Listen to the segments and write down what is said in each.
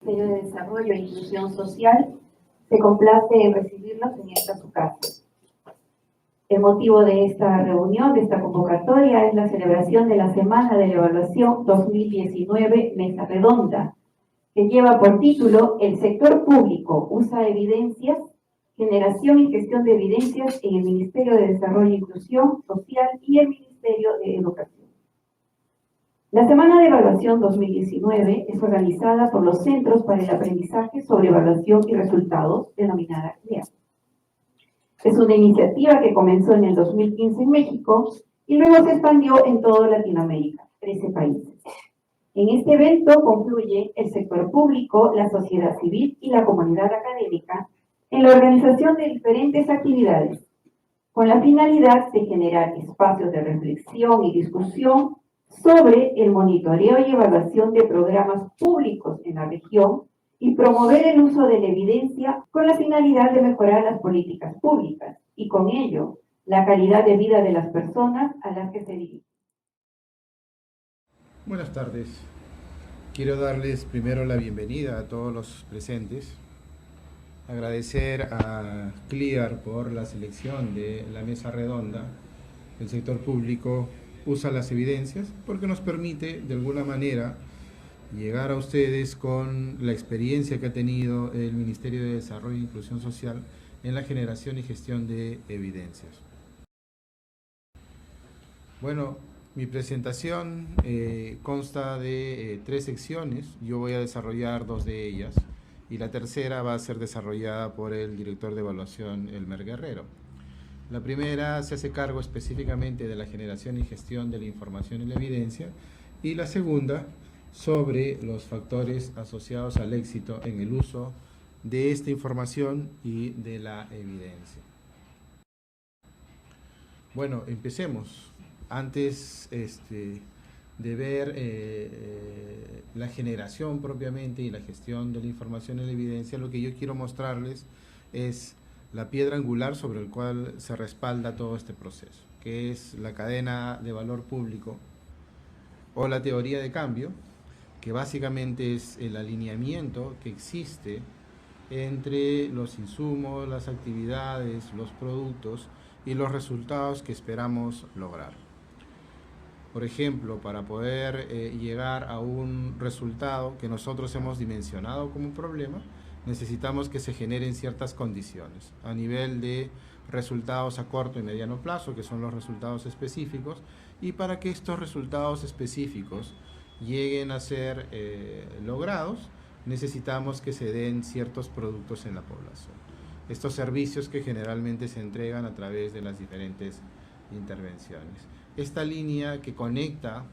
Ministerio de Desarrollo e Inclusión Social se complace en recibirlos en esta su casa. El motivo de esta reunión, de esta convocatoria, es la celebración de la Semana de la Evaluación 2019 Mesa Redonda, que lleva por título El sector público usa evidencias, generación y gestión de evidencias en el Ministerio de Desarrollo e Inclusión Social y el Ministerio de Educación. La Semana de Evaluación 2019 es organizada por los Centros para el Aprendizaje sobre Evaluación y Resultados, denominada CLEA. Es una iniciativa que comenzó en el 2015 en México y luego se expandió en toda Latinoamérica, 13 países. En este evento confluye el sector público, la sociedad civil y la comunidad académica en la organización de diferentes actividades, con la finalidad de generar espacios de reflexión y discusión sobre el monitoreo y evaluación de programas públicos en la región y promover el uso de la evidencia con la finalidad de mejorar las políticas públicas y con ello la calidad de vida de las personas a las que se dirigen. Buenas tardes. Quiero darles primero la bienvenida a todos los presentes. Agradecer a CLEAR por la selección de la mesa redonda. El sector público usa las evidencias porque nos permite de alguna manera llegar a ustedes con la experiencia que ha tenido el Ministerio de Desarrollo e Inclusión Social en la generación y gestión de evidencias. Bueno, mi presentación consta de 3 secciones. Yo voy a desarrollar 2 de ellas y la tercera va a ser desarrollada por el director de evaluación, Elmer Guerrero. La primera se hace cargo específicamente de la generación y gestión de la información y la evidencia, y la segunda sobre los factores asociados al éxito en el uso de esta información y de la evidencia. Bueno, empecemos. Antes de ver la generación propiamente y la gestión de la información y la evidencia, lo que yo quiero mostrarles es la piedra angular sobre el cual se respalda todo este proceso, que es la cadena de valor público o la teoría de cambio, que básicamente es el alineamiento que existe entre los insumos, las actividades, los productos y los resultados que esperamos lograr. Por ejemplo, para poder llegar a un resultado que nosotros hemos dimensionado como un problema, necesitamos que se generen ciertas condiciones a nivel de resultados a corto y mediano plazo, que son los resultados específicos, y para que estos resultados específicos lleguen a ser logrados, necesitamos que se den ciertos productos en la población. Estos servicios que generalmente se entregan a través de las diferentes intervenciones. Esta línea que conecta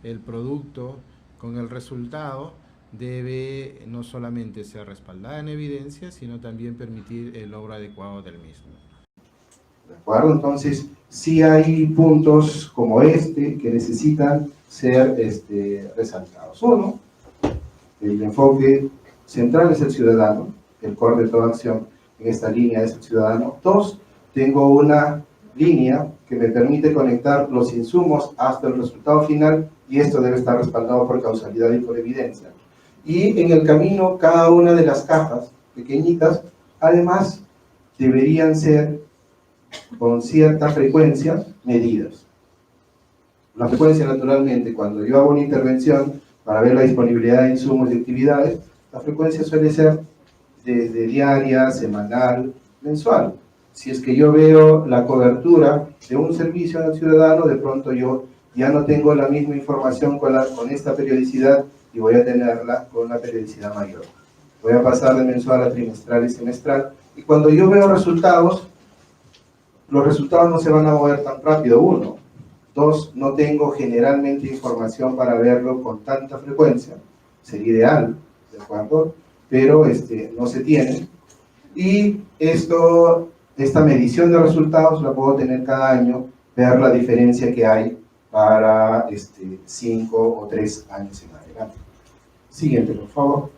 el producto con el resultado debe no solamente ser respaldada en evidencia, sino también permitir el logro adecuado del mismo. ¿De acuerdo? Entonces, sí hay puntos como este que necesitan ser resaltados. Uno, el enfoque central es el ciudadano, el core de toda acción en esta línea es el ciudadano. 2, tengo una línea que me permite conectar los insumos hasta el resultado final, y esto debe estar respaldado por causalidad y por evidencia. Y en el camino, cada una de las cajas pequeñitas, además, deberían ser con cierta frecuencia medidas. La frecuencia, naturalmente, cuando yo hago una intervención para ver la disponibilidad de insumos y actividades, la frecuencia suele ser desde diaria, semanal, mensual. Si es que yo veo la cobertura de un servicio al ciudadano, de pronto yo ya no tengo la misma información con esta periodicidad y voy a tenerla con una periodicidad mayor. Voy a pasar de mensual a trimestral y semestral. Y cuando yo veo resultados, los resultados no se van a mover tan rápido, 1. 2, no tengo generalmente información para verlo con tanta frecuencia. Sería ideal, ¿de acuerdo? Pero no se tiene. Y esta medición de resultados la puedo tener cada año, ver la diferencia que hay para 5 o 3 años en adelante. Siguiente, por favor.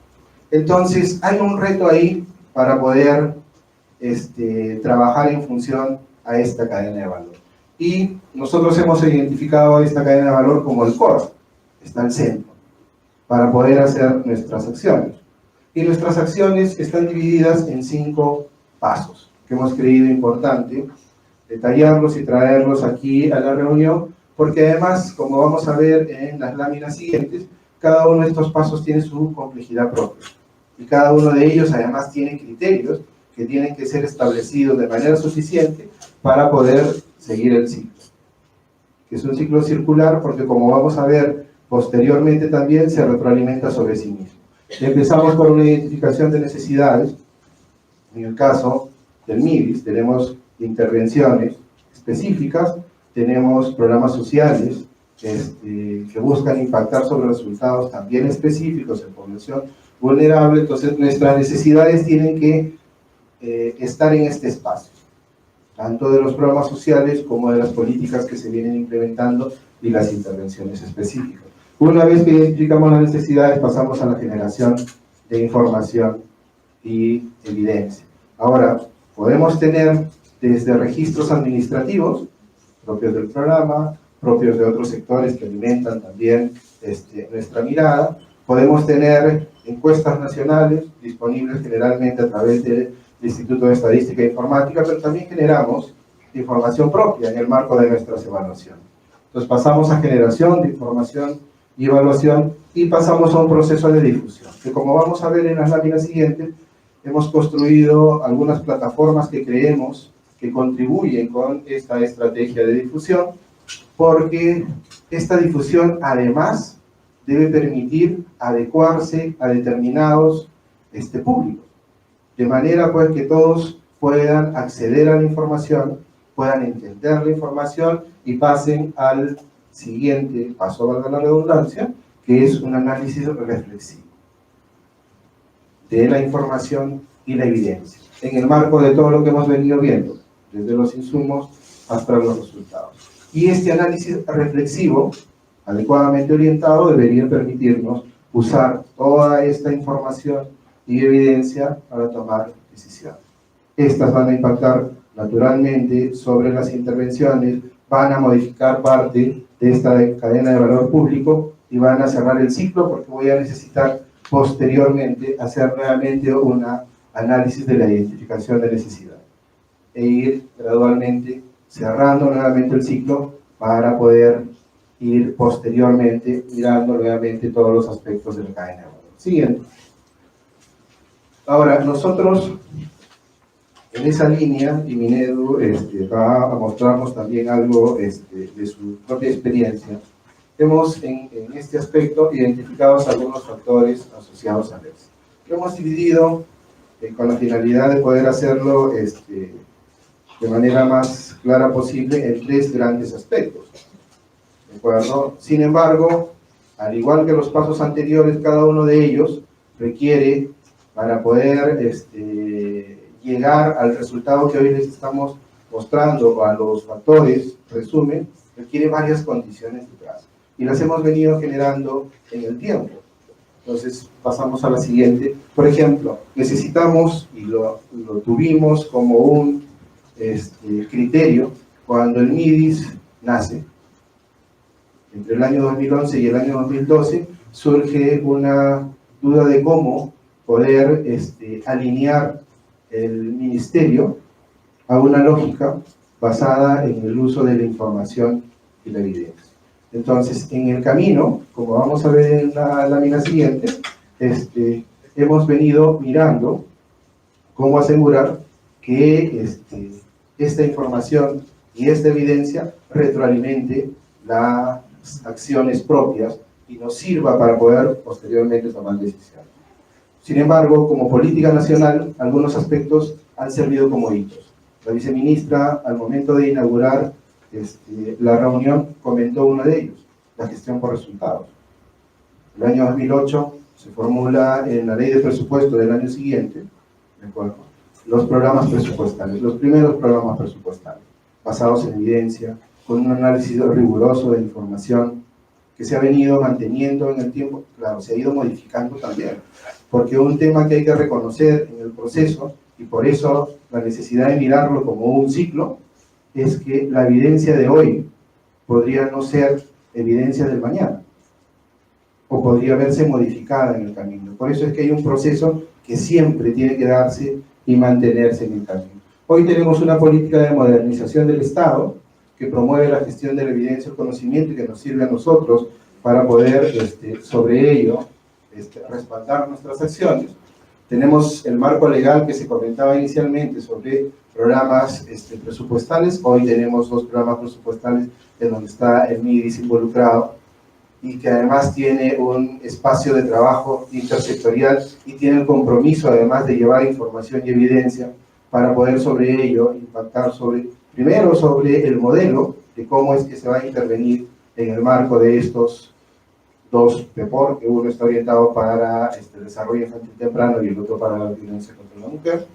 Entonces, hay un reto ahí para poder trabajar en función a esta cadena de valor. Y nosotros hemos identificado esta cadena de valor como el core, está al centro, para poder hacer nuestras acciones. Y nuestras acciones están divididas en 5 pasos, que hemos creído importante detallarlos y traerlos aquí a la reunión, porque además, como vamos a ver en las láminas siguientes, cada uno de estos pasos tiene su complejidad propia. Y cada uno de ellos además tiene criterios que tienen que ser establecidos de manera suficiente para poder seguir el ciclo. Que es un ciclo circular porque, como vamos a ver posteriormente, también se retroalimenta sobre sí mismo. Empezamos con una identificación de necesidades. En el caso del MIDIS tenemos intervenciones específicas, tenemos programas sociales que buscan impactar sobre resultados también específicos en población vulnerable. Entonces nuestras necesidades tienen que estar en este espacio, tanto de los programas sociales como de las políticas que se vienen implementando y las intervenciones específicas. Una vez que identificamos las necesidades, pasamos a la generación de información y evidencia. Ahora, podemos tener desde registros administrativos, propios del programa, propios de otros sectores que alimentan también nuestra mirada. Podemos tener encuestas nacionales disponibles generalmente a través del Instituto de Estadística e Informática, pero también generamos información propia en el marco de nuestras evaluaciones. Entonces pasamos a generación de información y evaluación y pasamos a un proceso de difusión, que como vamos a ver en las láminas siguientes, hemos construido algunas plataformas que creemos que contribuyen con esta estrategia de difusión, porque esta difusión además debe permitir adecuarse a determinados públicos, de manera pues que todos puedan acceder a la información, puedan entender la información y pasen al siguiente paso, valga la redundancia, que es un análisis reflexivo de la información y la evidencia, en el marco de todo lo que hemos venido viendo, desde los insumos hasta los resultados. Y este análisis reflexivo, adecuadamente orientado, debería permitirnos usar toda esta información y evidencia para tomar decisiones. Estas van a impactar naturalmente sobre las intervenciones, van a modificar parte de esta cadena de valor público y van a cerrar el ciclo, porque voy a necesitar posteriormente hacer nuevamente un análisis de la identificación de necesidad e ir gradualmente cerrando nuevamente el ciclo para poder ir posteriormente mirando nuevamente todos los aspectos de la cadena de valor. Siguiente. Ahora, nosotros en esa línea, y Minedu va a mostrarnos también algo de su propia experiencia, hemos en este aspecto identificado algunos factores asociados a eso. Lo hemos dividido con la finalidad de poder hacerlo de manera más clara posible en 3 grandes aspectos. ¿De acuerdo? Sin embargo, al igual que los pasos anteriores, cada uno de ellos requiere, para poder llegar al resultado que hoy les estamos mostrando, o a los factores, resumen, requiere varias condiciones detrás. Y las hemos venido generando en el tiempo. Entonces, pasamos a la siguiente. Por ejemplo, necesitamos, y lo tuvimos como un criterio, cuando el MIDIS nace, entre el año 2011 y el año 2012, surge una duda de cómo poder alinear el ministerio a una lógica basada en el uso de la información y la evidencia. Entonces, en el camino, como vamos a ver en la lámina siguiente, hemos venido mirando cómo asegurar que esta información y esta evidencia retroalimente las acciones propias y nos sirva para poder posteriormente tomar decisiones. Sin embargo, como política nacional, algunos aspectos han servido como hitos. La viceministra, al momento de inaugurar la reunión, comentó uno de ellos, la gestión por resultados. El año 2008 se formula en la ley de presupuesto del año siguiente, ¿de acuerdo?, los programas presupuestales, los primeros programas presupuestales, basados en evidencia, con un análisis riguroso de información que se ha venido manteniendo en el tiempo. Claro, se ha ido modificando también, porque un tema que hay que reconocer en el proceso, y por eso la necesidad de mirarlo como un ciclo, es que la evidencia de hoy podría no ser evidencia del mañana. o podría verse modificada en el camino. Por eso es que hay un proceso que siempre tiene que darse y mantenerse en el camino. Hoy tenemos una política de modernización del Estado que promueve la gestión de la evidencia y el conocimiento y que nos sirve a nosotros para poder sobre ello respaldar nuestras acciones. Tenemos el marco legal que se comentaba inicialmente sobre programas presupuestales. Hoy tenemos 2 programas presupuestales en donde está el MIDIS involucrado y que además tiene un espacio de trabajo intersectorial y tiene el compromiso además de llevar información y evidencia para poder sobre ello impactar primero sobre el modelo de cómo es que se va a intervenir en el marco de estos 2 PEPOR, que uno está orientado para el desarrollo infantil temprano y el otro para la violencia contra la mujer,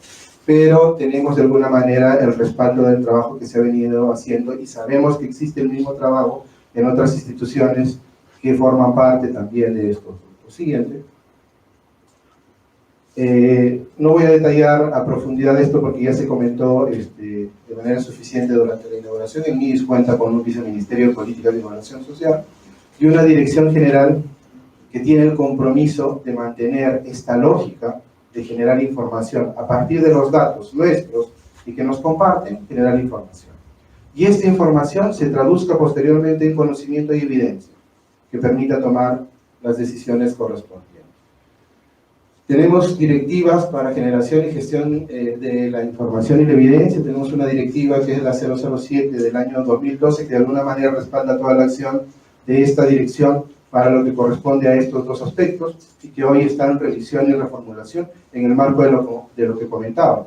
pero tenemos de alguna manera el respaldo del trabajo que se ha venido haciendo y sabemos que existe el mismo trabajo en otras instituciones que forman parte también de estos grupos. Siguiente. No voy a detallar a profundidad esto porque ya se comentó de manera suficiente durante la inauguración. El MIDIS cuenta con un viceministerio de Política de Innovación Social y una dirección general que tiene el compromiso de mantener esta lógica de generar información a partir de los datos nuestros y que nos comparten, generar información. Y esta información se traduzca posteriormente en conocimiento y evidencia que permita tomar las decisiones correspondientes. Tenemos directivas para generación y gestión de la información y la evidencia. Tenemos una directiva que es la 007 del año 2012 que de alguna manera respalda toda la acción de esta dirección para lo que corresponde a estos 2 aspectos y que hoy está en revisión y reformulación en el marco de lo que comentábamos.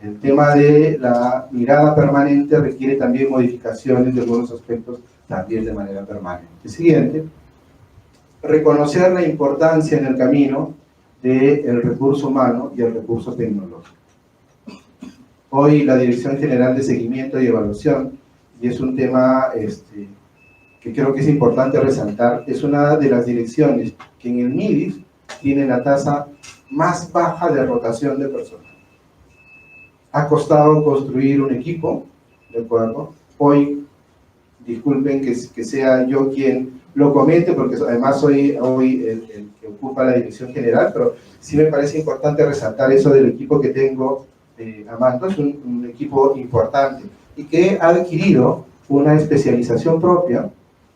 El tema de la mirada permanente requiere también modificaciones de algunos aspectos también de manera permanente. Siguiente. Reconocer la importancia en el camino del recurso humano y el recurso tecnológico. Hoy la Dirección General de Seguimiento y Evaluación, y es un tema que creo que es importante resaltar, es una de las direcciones que en el MIDIS tiene la tasa más baja de rotación de personal. Ha costado construir un equipo, ¿de acuerdo? Hoy, disculpen que sea yo quien lo comente, porque además soy hoy el que ocupa la dirección general, pero sí me parece importante resaltar eso del equipo que tengo a mando. Es un equipo importante y que ha adquirido una especialización propia.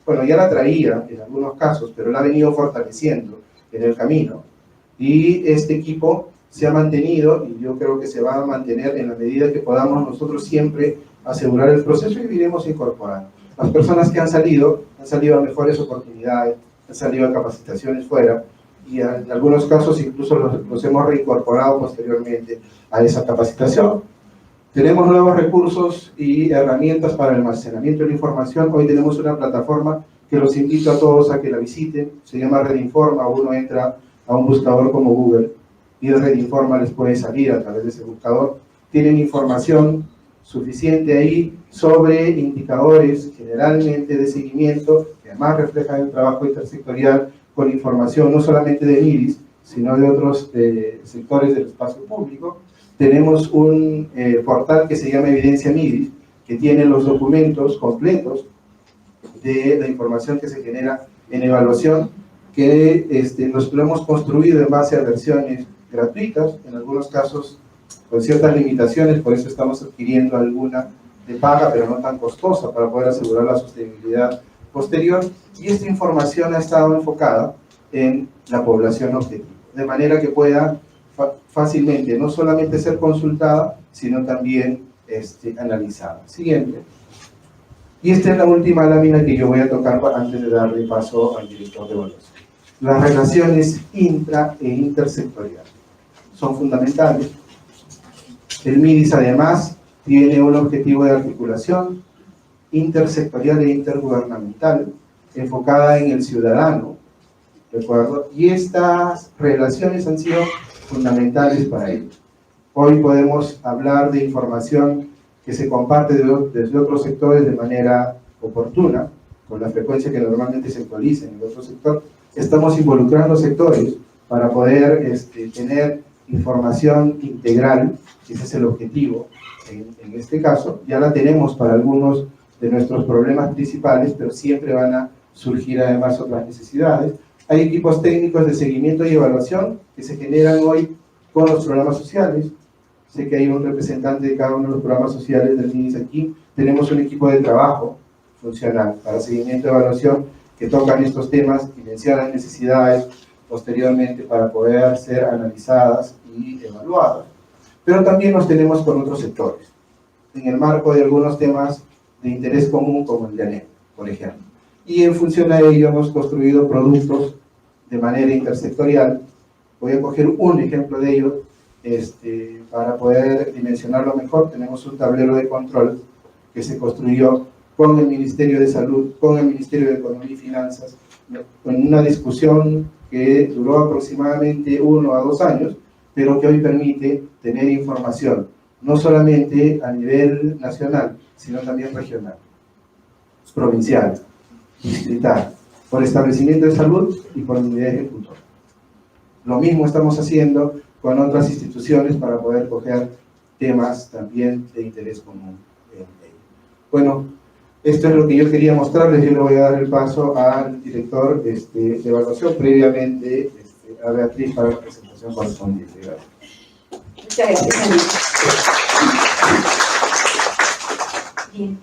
Bueno, ya la traía en algunos casos, pero la ha venido fortaleciendo en el camino. Y este equipo se ha mantenido y yo creo que se va a mantener en la medida que podamos nosotros siempre asegurar el proceso y iremos incorporando. Las personas que han salido a mejores oportunidades, han salido a capacitaciones fuera y en algunos casos incluso los hemos reincorporado posteriormente a esa capacitación. Tenemos nuevos recursos y herramientas para el almacenamiento de la información. Hoy tenemos una plataforma que los invito a todos a que la visiten. Se llama Redinforma. Uno entra a un buscador como Google y el Redinforma les puede salir a través de ese buscador. Tienen información suficiente ahí sobre indicadores generalmente de seguimiento, que además reflejan el trabajo intersectorial con información no solamente de MIDIS, sino de otros sectores del espacio público. Tenemos un portal que se llama Evidencia MIDIS, que tiene los documentos completos de la información que se genera en evaluación, que lo hemos construido en base a versiones gratuitas, en algunos casos con ciertas limitaciones, por eso estamos adquiriendo alguna de paga, pero no tan costosa, para poder asegurar la sostenibilidad posterior. Y esta información ha estado enfocada en la población objetivo, de manera que pueda fácilmente no solamente ser consultada, sino también analizada. Siguiente. Y esta es la última lámina que yo voy a tocar antes de darle paso al director de evaluación. Las relaciones intra e intersectoriales son fundamentales. El MIDIS además tiene un objetivo de articulación intersectorial e intergubernamental enfocada en el ciudadano, ¿de acuerdo? Y estas relaciones han sido fundamentales para ello. Hoy podemos hablar de información que se comparte desde otros sectores de manera oportuna, con la frecuencia que normalmente se actualiza en el otro sector. Estamos involucrando sectores para poder tener información integral, ese es el objetivo en este caso. Ya la tenemos para algunos de nuestros problemas principales, pero siempre van a surgir además otras necesidades. Hay equipos técnicos de seguimiento y evaluación que se generan hoy con los programas sociales. Sé que hay un representante de cada uno de los programas sociales del MIDIS aquí. Tenemos un equipo de trabajo funcional para seguimiento y evaluación que tocan estos temas y mencionan necesidades posteriormente para poder ser analizadas y evaluadas. Pero también nos tenemos con otros sectores, en el marco de algunos temas de interés común como el de ANEM, por ejemplo. Y en función a ello hemos construido productos de manera intersectorial. Voy a coger un ejemplo de ello para poder dimensionarlo mejor. Tenemos un tablero de control que se construyó con el Ministerio de Salud, con el Ministerio de Economía y Finanzas, en una discusión que duró aproximadamente 1 a 2 años, pero que hoy permite tener información, no solamente a nivel nacional, sino también regional, provincial, distrital, por establecimiento de salud y por unidad ejecutora. Lo mismo estamos haciendo con otras instituciones para poder coger temas también de interés común. Bueno, esto es lo que yo quería mostrarles. Yo le voy a dar el paso al director de evaluación, previamente a Beatriz para la presentación correspondiente. Gracias. Muchas gracias. Bien,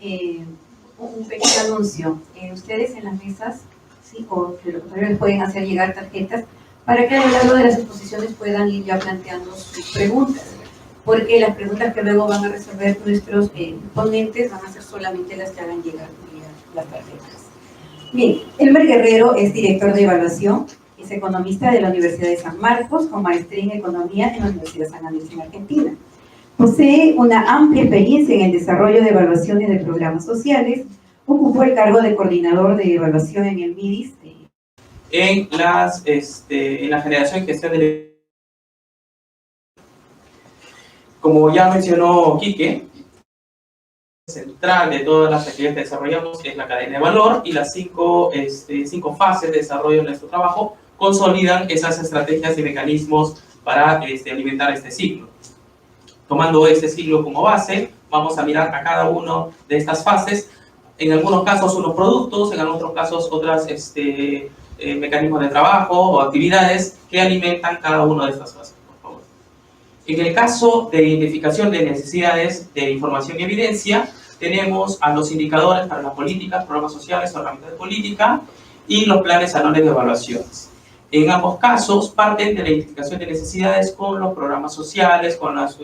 un pequeño anuncio. Ustedes en las mesas, ¿sí? O de lo contrario, les pueden hacer llegar tarjetas para que a lo largo de las exposiciones puedan ir ya planteando sus preguntas, porque las preguntas que luego van a resolver nuestros ponentes van a ser solamente las que hagan llegar las tarjetas. Bien, Elmer Guerrero es director de evaluación, es economista de la Universidad de San Marcos, con maestría en economía en la Universidad San Andrés en Argentina. Posee una amplia experiencia en el desarrollo de evaluaciones de programas sociales, ocupó el cargo de coordinador de evaluación en el MIDIS. En la generación y gestión de... Como ya mencionó Quique, central de todas las actividades que desarrollamos es la cadena de valor, y las cinco fases de desarrollo de nuestro trabajo consolidan esas estrategias y mecanismos para alimentar este ciclo. Tomando este ciclo como base, vamos a mirar a cada una de estas fases, en algunos casos unos productos, en otros casos otras mecanismos de trabajo o actividades que alimentan cada una de estas fases, por favor. En el caso de identificación de necesidades de información y evidencia, tenemos a los indicadores para las políticas, programas sociales, herramientas de política y los planes anuales de evaluaciones. En ambos casos parten de la identificación de necesidades con los programas sociales, con las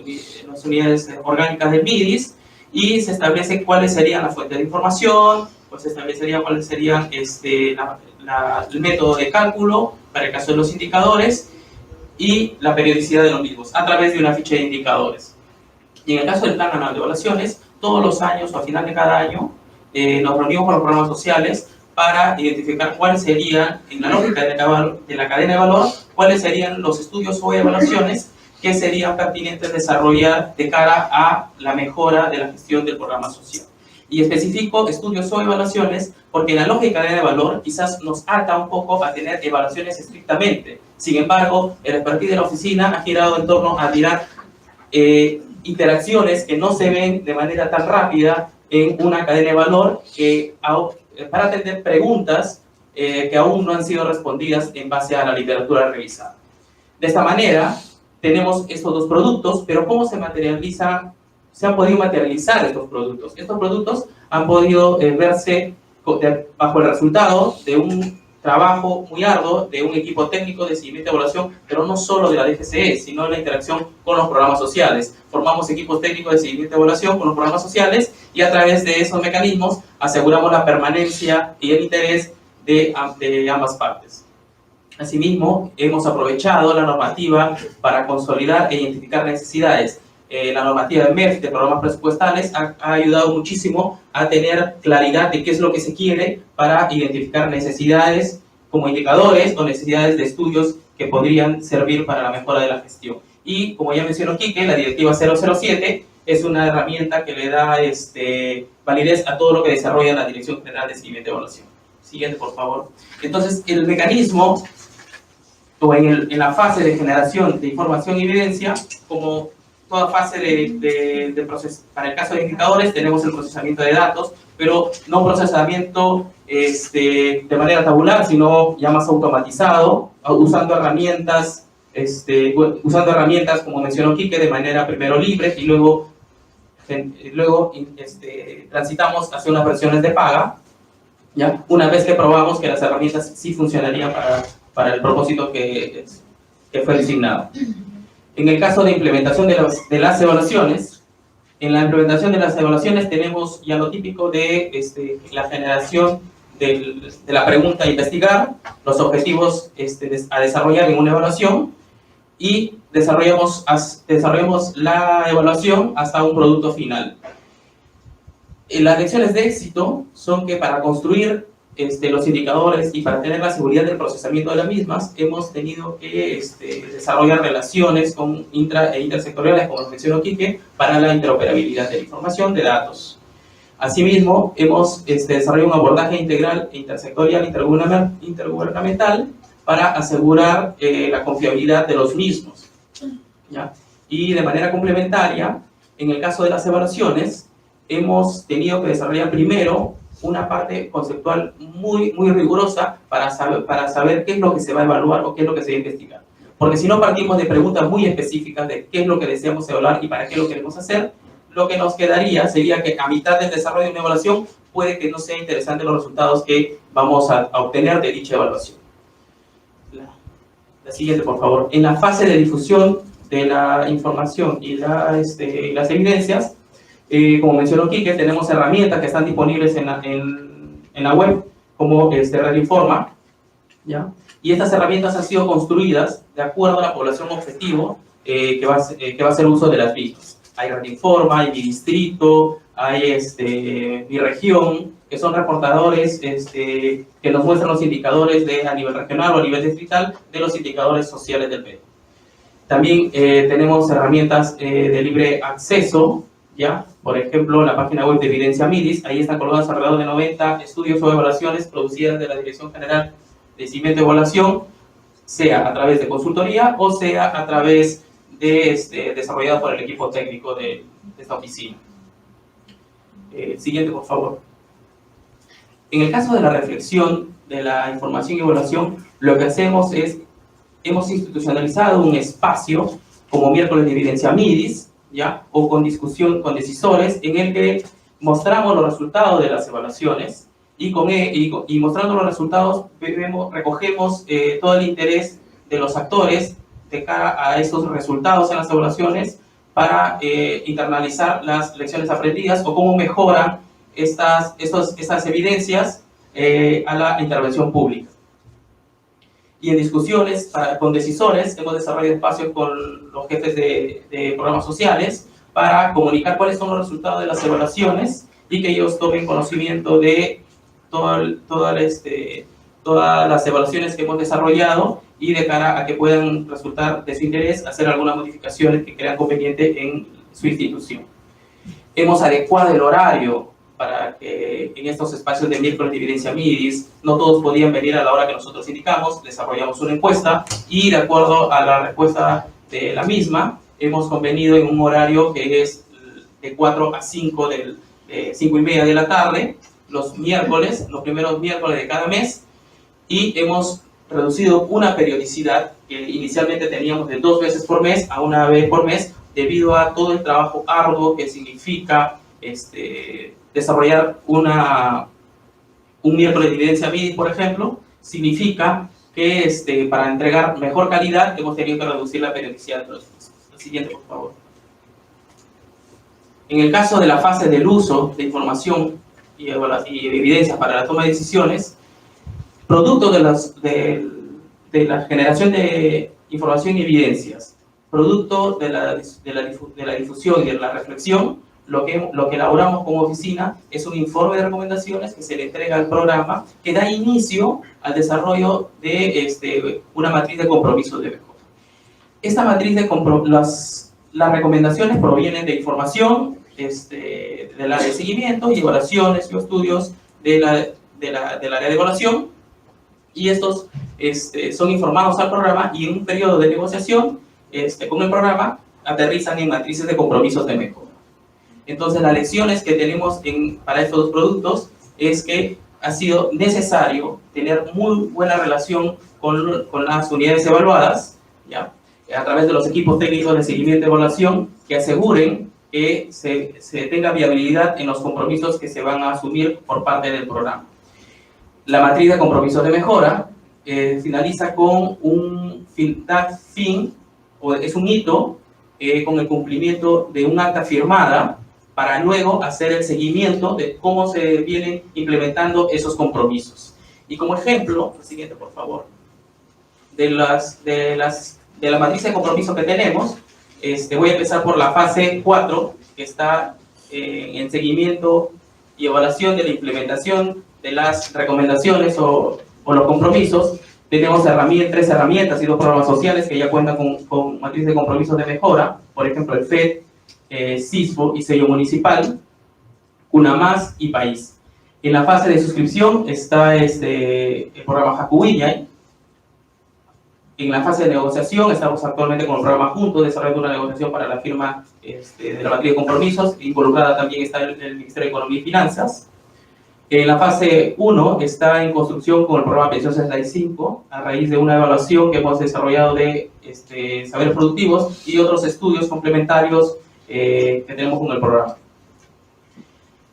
unidades orgánicas del MIDIS, y se establece cuáles serían las fuentes de información, pues se establecería cuáles serían el método de cálculo para el caso de los indicadores y la periodicidad de los mismos a través de una ficha de indicadores. Y en el caso del plan anual de evaluaciones, todos los años o a final de cada año nos reunimos con los programas sociales para identificar cuáles serían, en la lógica de la cadena de valor, cuáles serían los estudios o evaluaciones que serían pertinentes desarrollar de cara a la mejora de la gestión del programa social. Y especifico estudios o evaluaciones porque la lógica de cadena de valor quizás nos ata un poco a tener evaluaciones estrictamente. Sin embargo, el expertise de la oficina ha girado en torno a mirar interacciones que no se ven de manera tan rápida en una cadena de valor para atender preguntas que aún no han sido respondidas en base a la literatura revisada. De esta manera, tenemos estos dos productos, pero ¿cómo se han podido materializar estos productos? Estos productos han podido verse bajo el resultado de un trabajo muy arduo de un equipo técnico de seguimiento y evaluación, pero no solo de la DGCE, sino de la interacción con los programas sociales. Formamos equipos técnicos de seguimiento y evaluación con los programas sociales y a través de esos mecanismos aseguramos la permanencia y el interés de ambas partes. Asimismo, hemos aprovechado la normativa para consolidar e identificar necesidades. La normativa de MEF, de programas presupuestales, ha ayudado muchísimo a tener claridad de qué es lo que se quiere para identificar necesidades como indicadores o necesidades de estudios que podrían servir para la mejora de la gestión. Y como ya mencionó Quique, la Directiva 007 es una herramienta que le da validez a todo lo que desarrolla la Dirección General de Seguimiento y Evaluación. Siguiente, por favor. Entonces, el mecanismo, o en la fase de generación de información y evidencia, como toda fase para el caso de indicadores tenemos el procesamiento de datos, pero no procesamiento de manera tabular, sino ya más automatizado, usando herramientas, como mencionó Quique, de manera primero libre y luego transitamos hacia unas versiones de paga, ¿ya? Una vez que probamos que las herramientas sí funcionarían para el propósito que fue designado. En el caso de implementación de las evaluaciones, en la implementación de las evaluaciones tenemos ya lo típico de la generación de la pregunta a investigar, los objetivos a desarrollar en una evaluación, y desarrollamos la evaluación hasta un producto final. Las lecciones de éxito son que para construir los indicadores y para tener la seguridad del procesamiento de las mismas, hemos tenido que desarrollar relaciones intersectoriales, como mencionó Quique, para la interoperabilidad de la información de datos. Asimismo, hemos desarrollado un abordaje integral, intersectorial, intergubernamental, para asegurar la confiabilidad de los mismos, ¿ya? Y de manera complementaria, en el caso de las evaluaciones, hemos tenido que desarrollar primero una parte conceptual muy rigurosa para saber qué es lo que se va a evaluar o qué es lo que se va a investigar. Porque si no partimos de preguntas muy específicas de qué es lo que deseamos evaluar y para qué lo queremos hacer, lo que nos quedaría sería que a mitad del desarrollo de una evaluación puede que no sea interesante los resultados que vamos a obtener de dicha evaluación. La siguiente, por favor. En la fase de difusión de la información y las evidencias, como mencionó Quique, tenemos herramientas que están disponibles en la web, como Red Informa, ¿ya? Y estas herramientas han sido construidas de acuerdo a la población objetivo que va a hacer uso de las mismas. Hay Red Informa, hay Mi Distrito, hay Mi Región, que son reportadores que nos muestran los indicadores a nivel regional o a nivel distrital de los indicadores sociales del Perú. También tenemos herramientas de libre acceso, ¿ya? Por ejemplo, la página web de Evidencia Midis, ahí están colgados alrededor de 90 estudios o evaluaciones producidas de la Dirección General de Seguimiento y Evaluación, sea a través de consultoría o sea a través de desarrollado por el equipo técnico de esta oficina. Siguiente, por favor. En el caso de la reflexión de la información y evaluación, lo que hacemos es, hemos institucionalizado un espacio como miércoles de Evidencia Midis, ¿ya? O con discusión con decisores, en el que mostramos los resultados de las evaluaciones y mostrando los resultados recogemos todo el interés de los actores de cara a esos resultados en las evaluaciones para internalizar las lecciones aprendidas o cómo mejoran estas evidencias a la intervención pública. Y en discusiones con decisores hemos desarrollado espacios con los jefes de programas sociales para comunicar cuáles son los resultados de las evaluaciones y que ellos tomen conocimiento de todas las evaluaciones que hemos desarrollado y de cara a que puedan resultar de su interés hacer algunas modificaciones que crean conveniente en su institución. Hemos adecuado el horario para que en estos espacios de miércoles de Evidencia Midis no todos podían venir a la hora que nosotros indicamos. Desarrollamos una encuesta y de acuerdo a la respuesta de la misma hemos convenido en un horario que es de 4 a 5 de 5:30 de la tarde los miércoles, los primeros miércoles de cada mes, y hemos reducido una periodicidad que inicialmente teníamos de 2 veces por mes a 1 vez por mes debido a todo el trabajo arduo que significa desarrollar un miércoles de Evidencia Midis, por ejemplo. Significa que para entregar mejor calidad hemos tenido que reducir la periodicidad de los meses. El siguiente, por favor. En el caso de la fase del uso de información y evidencias para la toma de decisiones, producto de la generación de información y evidencias, producto de la difusión y de la reflexión, lo que elaboramos como oficina es un informe de recomendaciones que se le entrega al programa, que da inicio al desarrollo de una matriz de compromiso de BJ. Esta matriz las recomendaciones provienen de información del área de seguimiento y evaluaciones y estudios del área de evaluación, y estos son informados al programa, y en un periodo de negociación con el programa aterrizan en matrices de compromisos de mejora. Entonces, las lecciones que tenemos para estos dos productos es que ha sido necesario tener muy buena relación con las unidades evaluadas, ¿ya? A través de los equipos técnicos de seguimiento y evaluación que aseguren que se tenga viabilidad en los compromisos que se van a asumir por parte del programa. La matriz de compromisos de mejora finaliza con un fin, o es un hito con el cumplimiento de un acta firmada para luego hacer el seguimiento de cómo se vienen implementando esos compromisos. Y como ejemplo, el siguiente por favor, de la matriz de compromiso que tenemos, voy a empezar por la fase 4, que está en seguimiento y evaluación de la implementación de las recomendaciones o los compromisos. Tenemos 3 herramientas y 2 programas sociales que ya cuentan con matriz de compromisos de mejora, por ejemplo el FED, CISFO y sello municipal, CUNAMás y País. En la fase de suscripción está el programa Jacuwiñay. En la fase de negociación estamos actualmente con el programa Junto, desarrollando una negociación para la firma de la matriz de compromisos. Involucrada también está el Ministerio de Economía y Finanzas. En la fase 1 está en construcción con el programa Pensión 65, a raíz de una evaluación que hemos desarrollado de saberes productivos y otros estudios complementarios que tenemos con el programa.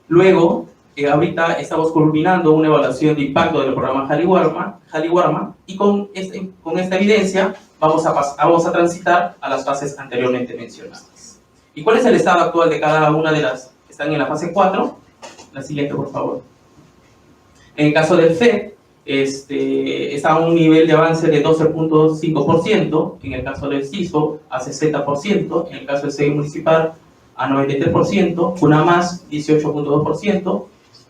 Luego, ahorita estamos culminando una evaluación de impacto del programa Jaliwarma y con esta evidencia vamos a transitar a las fases anteriormente mencionadas. ¿Y cuál es el estado actual de cada una de las que están en la fase 4? La siguiente, por favor. En el caso del FED, está a un nivel de avance de 12.5%, en el caso del CISO a 60%, en el caso del sello municipal a 93%, CUNAMás 18.2%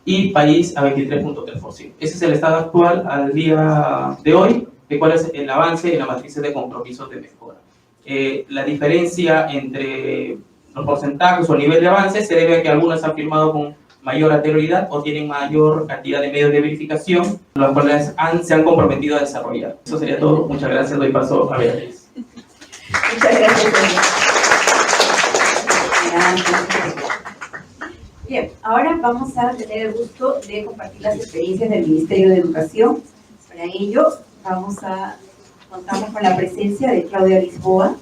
y País a 23.3%. Ese es el estado actual al día de hoy de cuál es el avance en la matriz de compromisos de mejora. La diferencia entre los porcentajes o nivel de avance se debe a que algunas han firmado con mayor anterioridad o tienen mayor cantidad de medios de verificación, los cuales se han comprometido a desarrollar. Eso sería todo. Muchas gracias. Doy paso a Beatriz. Muchas gracias. Bien, ahora vamos a tener el gusto de compartir las experiencias del Ministerio de Educación. Para ello, contamos con la presencia de Claudia Lisboa.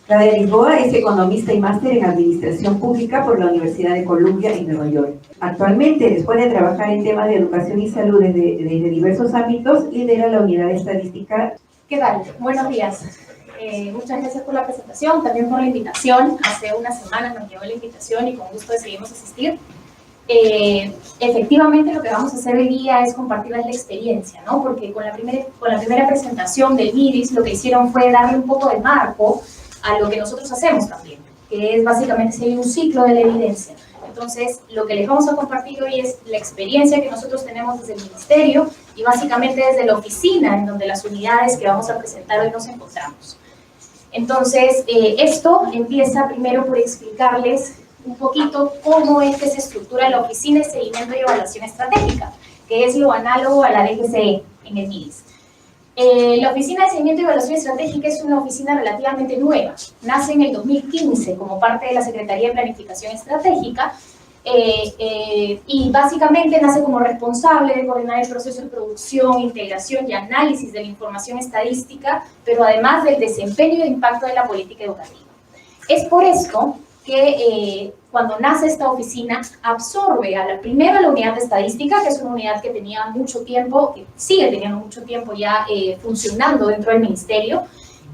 Claudia Lisboa es economista y máster en Administración Pública por la Universidad de Columbia en Nueva York. Actualmente, después de trabajar en temas de educación y salud desde diversos ámbitos, lidera la unidad de estadística. ¿Qué tal? Buenos días. Muchas gracias por la presentación, también por la invitación. Hace unas semanas nos llegó la invitación y con gusto decidimos asistir. Efectivamente, lo que vamos a hacer hoy día es compartirles la experiencia, ¿no? Porque con la primera presentación del MIDIS, lo que hicieron fue darle un poco de marco a lo que nosotros hacemos también, que es básicamente seguir un ciclo de la evidencia. Entonces, lo que les vamos a compartir hoy es la experiencia que nosotros tenemos desde el Ministerio y básicamente desde la oficina en donde las unidades que vamos a presentar hoy nos encontramos. Entonces, esto empieza primero por explicarles un poquito cómo es que se estructura la Oficina de Seguimiento y Evaluación Estratégica, que es lo análogo a la DGCE en el MIDIS. La Oficina de Seguimiento y Evaluación Estratégica es una oficina relativamente nueva. Nace en el 2015 como parte de la Secretaría de Planificación Estratégica y básicamente nace como responsable de coordinar el proceso de producción, integración y análisis de la información estadística, pero además del desempeño e impacto de la política educativa. Es por esto que cuando nace esta oficina absorbe primero a la unidad de estadística, que es una unidad que tenía mucho tiempo, que sigue teniendo mucho tiempo ya funcionando dentro del ministerio,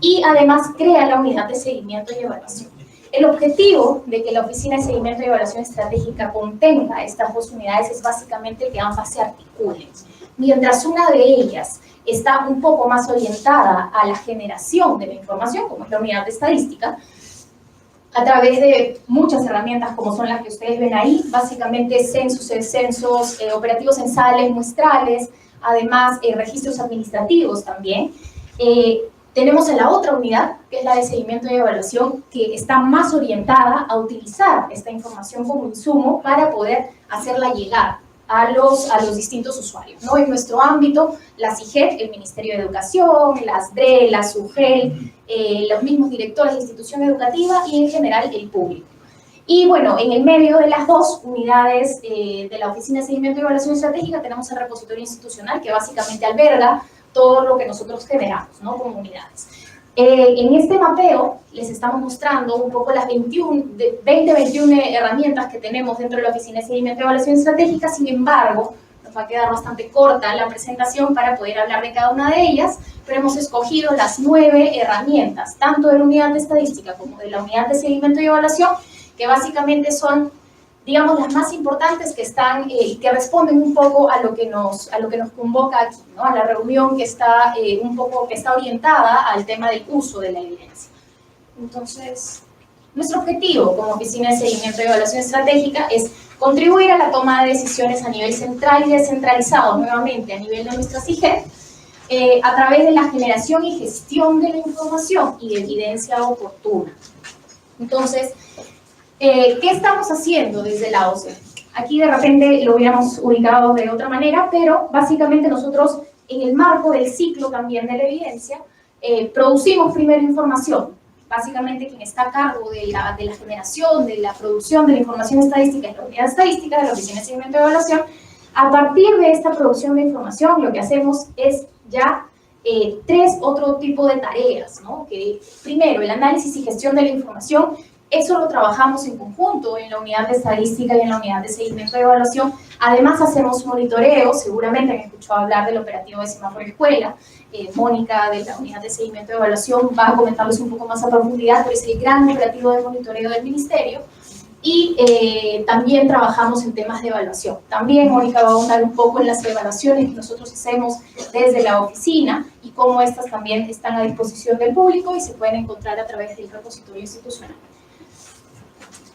y además crea la unidad de seguimiento y evaluación. El objetivo de que la Oficina de Seguimiento y Evaluación Estratégica contenga estas dos unidades es básicamente que ambas se articulen. Mientras una de ellas está un poco más orientada a la generación de la información, como es la unidad de estadística, a través de muchas herramientas como son las que ustedes ven ahí, básicamente censos operativos censales, muestrales, además registros administrativos también. Tenemos en la otra unidad, que es la de seguimiento y evaluación, que está más orientada a utilizar esta información como insumo para poder hacerla llegar a los distintos usuarios, ¿no? En nuestro ámbito, la CIGEP, el Ministerio de Educación, las DRE, la SUGEL, los mismos directores de institución educativa y en general el público. Y bueno, en el medio de las dos unidades de la Oficina de Seguimiento y Evaluación Estratégica tenemos el repositorio institucional que básicamente alberga todo lo que nosotros generamos, ¿no? Como unidades. En este mapeo les estamos mostrando un poco las 21 herramientas que tenemos dentro de la Oficina de Seguimiento y Evaluación Estratégica. Sin embargo, nos va a quedar bastante corta la presentación para poder hablar de cada una de ellas, pero hemos escogido las 9 herramientas, tanto de la unidad de estadística como de la unidad de seguimiento y evaluación, que básicamente son, digamos, las más importantes que están, que responden un poco a lo que nos convoca aquí, ¿no? A la reunión que está que está orientada al tema del uso de la evidencia. Entonces, nuestro objetivo como Oficina de Seguimiento y Evaluación Estratégica es contribuir a la toma de decisiones a nivel central y descentralizado, nuevamente a nivel de nuestra CIGEP, a través de la generación y gestión de la información y de evidencia oportuna. Entonces, ¿qué estamos haciendo desde la OCE? Aquí de repente lo hubiéramos ubicado de otra manera, pero básicamente nosotros en el marco del ciclo también de la evidencia producimos primero información. Básicamente quien está a cargo de la generación, de la producción de la información estadística es la unidad estadística de la Oficina de Seguimiento y Evaluación. A partir de esta producción de información lo que hacemos es ya 3 otro tipo de tareas, ¿no? Que primero el análisis y gestión de la información. Eso lo trabajamos en conjunto en la unidad de estadística y en la unidad de seguimiento y evaluación. Además hacemos monitoreo, seguramente han escuchado hablar del operativo de semáforo escuela. Mónica de la unidad de seguimiento y evaluación va a comentarles un poco más a profundidad, pero es el gran operativo de monitoreo del ministerio. Y también trabajamos en temas de evaluación. También Mónica va a ahondar un poco en las evaluaciones que nosotros hacemos desde la oficina y cómo estas también están a disposición del público y se pueden encontrar a través del repositorio institucional.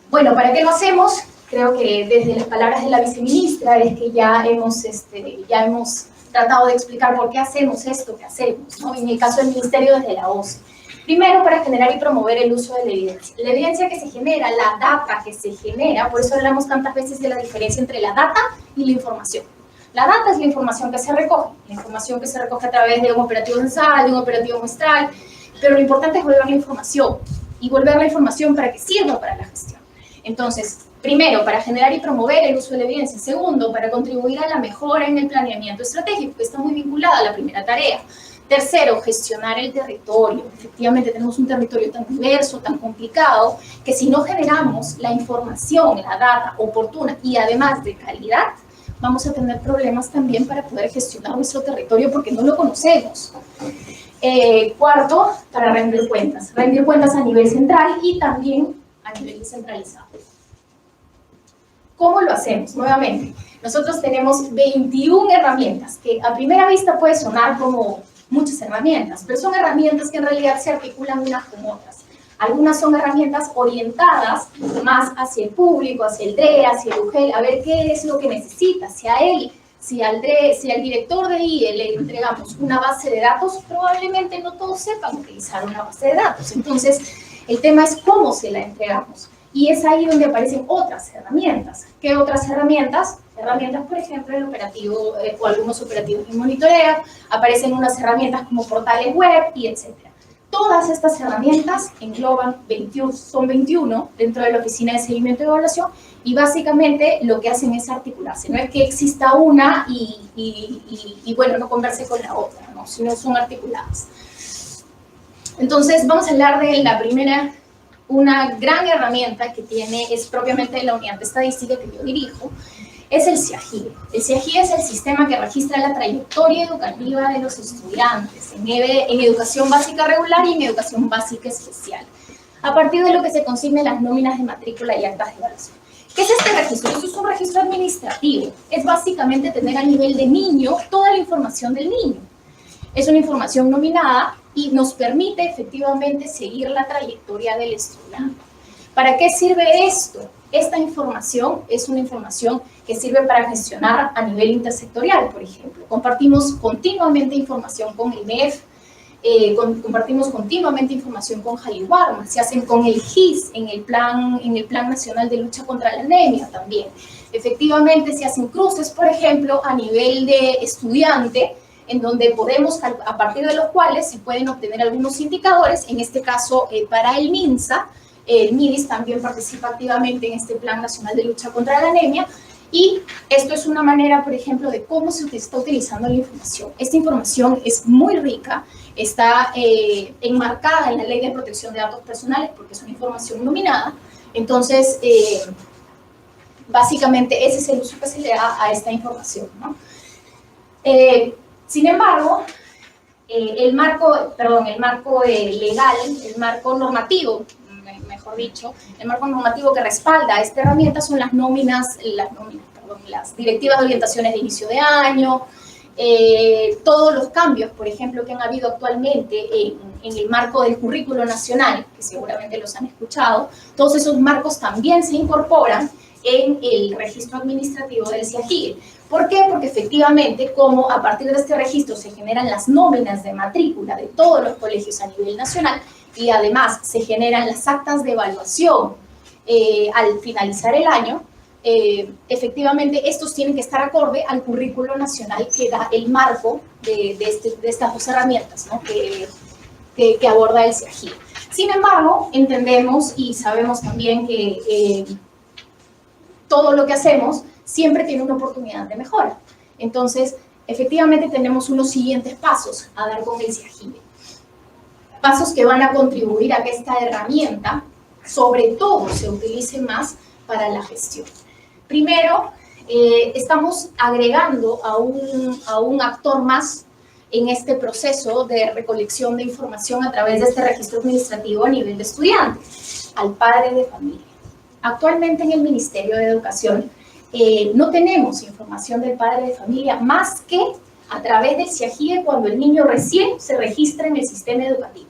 Bueno, ¿para qué lo hacemos? Creo que desde las palabras de la viceministra es que ya hemos tratado de explicar por qué hacemos esto que hacemos, ¿no? En el caso del ministerio desde la OCE. Primero, para generar y promover el uso de la evidencia. La evidencia que se genera, la data que se genera, por eso hablamos tantas veces de la diferencia entre la data y la información. La data es la información que se recoge a través de un operativo censal, de un operativo muestral, pero lo importante es volver la información, y volver la información para que sirva para la gestión. Entonces, primero, para generar y promover el uso de la evidencia. Segundo, para contribuir a la mejora en el planeamiento estratégico, que está muy vinculada a la primera tarea. Tercero, gestionar el territorio. Efectivamente, tenemos un territorio tan diverso, tan complicado, que si no generamos la información, la data oportuna y además de calidad, vamos a tener problemas también para poder gestionar nuestro territorio porque no lo conocemos. Cuarto, para rendir cuentas a nivel central y también a nivel descentralizado. ¿Cómo lo hacemos? Nuevamente, nosotros tenemos 21 herramientas, que a primera vista puede sonar como muchas herramientas, pero son herramientas que en realidad se articulan unas con otras. Algunas son herramientas orientadas más hacia el público, hacia el DRE, hacia el UGEL, a ver qué es lo que necesita. Si al director de IE le entregamos una base de datos, probablemente no todos sepan utilizar una base de datos. Entonces, el tema es cómo se la entregamos. Y es ahí donde aparecen otras herramientas. ¿Qué otras herramientas? Herramientas, por ejemplo, el operativo o algunos operativos de monitoreo. Aparecen unas herramientas como portales web y etcétera. Todas estas herramientas engloban 21, son 21 dentro de la Oficina de Seguimiento y Evaluación y básicamente lo que hacen es articularse. No es que exista una y bueno, no converse con la otra, ¿no? Sino son articuladas. Entonces, vamos a hablar de la primera. Una gran herramienta que tiene es propiamente la unidad de estadística que yo dirijo, es el CIAGIE. El CIAGIE es el sistema que registra la trayectoria educativa de los estudiantes en educación básica regular y en educación básica especial, a partir de lo que se consigna en las nóminas de matrícula y actas de evaluación. ¿Qué es este registro? Esto es un registro administrativo. Es básicamente tener a nivel de niño toda la información del niño. Es una información nominada y nos permite efectivamente seguir la trayectoria del estudiante. ¿Para qué sirve esto? Esta información es una información que sirve para gestionar a nivel intersectorial, por ejemplo. Compartimos continuamente información con el MEF, compartimos continuamente información con Jaliwarma, se hacen con el GIS en el Plan Nacional de Lucha contra la Anemia también. Efectivamente se hacen cruces, por ejemplo, a nivel de estudiante, en donde podemos, a partir de los cuales se pueden obtener algunos indicadores, en este caso para el MINSA, el MIDIS también participa activamente en este Plan Nacional de Lucha contra la Anemia, y esto es una manera, por ejemplo, de cómo se está utilizando la información. Esta información es muy rica, está enmarcada en la Ley de Protección de Datos Personales, porque es una información nominada. Entonces, básicamente ese es el uso que se le da a esta información, ¿no? Sin embargo, el marco legal, el marco normativo, mejor dicho, el marco normativo que respalda esta herramienta son las directivas de orientaciones de inicio de año, todos los cambios, por ejemplo, que han habido actualmente en el marco del currículo nacional, que seguramente los han escuchado, todos esos marcos también se incorporan en el registro administrativo del CIAGIE. ¿Por qué? Porque efectivamente, como a partir de este registro se generan las nóminas de matrícula de todos los colegios a nivel nacional, y además se generan las actas de evaluación al finalizar el año, efectivamente estos tienen que estar acorde al currículo nacional que da el marco de estas dos herramientas, ¿no? que aborda el CIAGIE. Sin embargo, entendemos y sabemos también que todo lo que hacemos siempre tiene una oportunidad de mejora. Entonces, efectivamente tenemos unos siguientes pasos a dar con el CIAGIE. Pasos que van a contribuir a que esta herramienta, sobre todo, se utilice más para la gestión. Primero, estamos agregando a un actor más en este proceso de recolección de información a través de este registro administrativo a nivel de estudiante, al padre de familia. Actualmente en el Ministerio de Educación no tenemos información del padre de familia más que a través del CIAGIE cuando el niño recién se registra en el sistema educativo.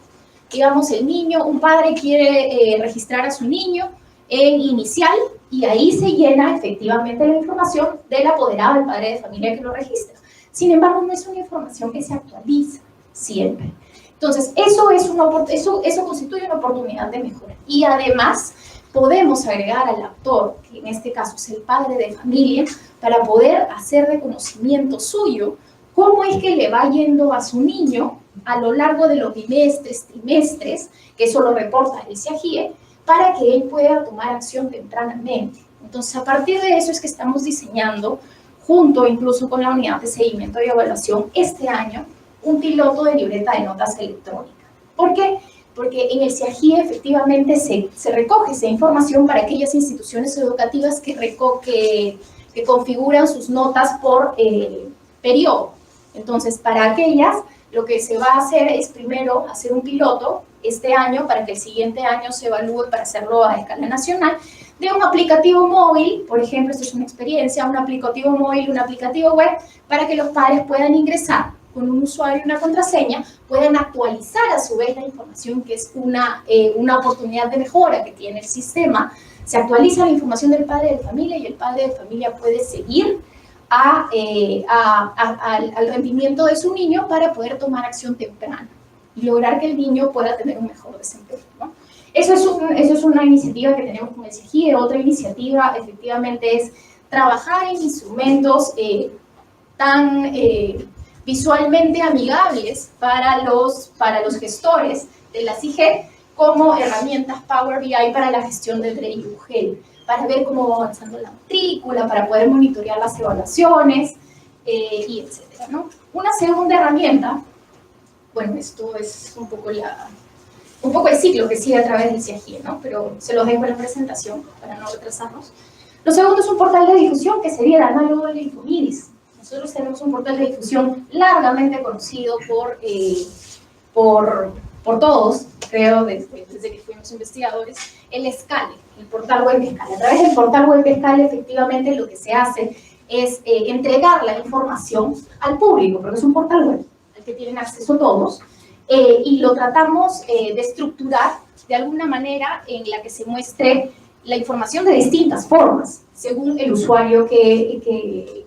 Digamos, un padre quiere registrar a su niño en inicial y ahí se llena efectivamente la información del apoderado, del padre de familia que lo registra. Sin embargo, no es una información que se actualiza siempre. Entonces, eso constituye una oportunidad de mejora. Y además, podemos agregar al actor, que en este caso es el padre de familia, para poder hacer reconocimiento suyo, cómo es que le va yendo a su niño a lo largo de los bimestres, trimestres, que eso lo reporta el CIAGIE, para que él pueda tomar acción tempranamente. Entonces, a partir de eso es que estamos diseñando, junto incluso con la unidad de seguimiento y evaluación, este año, un piloto de libreta de notas electrónica. ¿Por qué? Porque en el CIAGIE efectivamente se recoge esa información para aquellas instituciones educativas que configuran sus notas por periodo. Entonces, para aquellas, lo que se va a hacer es primero hacer un piloto este año para que el siguiente año se evalúe para hacerlo a escala nacional, de un aplicativo móvil, por ejemplo, esto es una experiencia, un aplicativo móvil, un aplicativo web, para que los padres puedan ingresar con un usuario y una contraseña, puedan actualizar a su vez la información, que es una oportunidad de mejora que tiene el sistema. Se actualiza la información del padre de familia y el padre de familia puede seguir al rendimiento de su niño para poder tomar acción temprana y lograr que el niño pueda tener un mejor desempeño, ¿no? Eso es una iniciativa que tenemos con el CIAGIE. Otra iniciativa efectivamente es trabajar en instrumentos tan visualmente amigables para los gestores de la CIGED, como herramientas Power BI para la gestión del DRE y UGEL, para ver cómo va avanzando la matrícula, para poder monitorear las evaluaciones, y etcétera, ¿no? Una segunda herramienta, bueno, esto es un poco el ciclo que sigue a través del CIAGIE, ¿no? Pero se los dejo en la presentación para no retrasarnos. Lo segundo es un portal de difusión que sería el análogo del Infomidis. Nosotros tenemos un portal de difusión largamente conocido por todos, creo, desde que fuimos investigadores, el Escale, el portal web de Escale. A través del portal web de Escale, efectivamente, lo que se hace es entregar la información al público, porque es un portal web al que tienen acceso todos, y lo tratamos de estructurar de alguna manera en la que se muestre la información de distintas formas, según el usuario que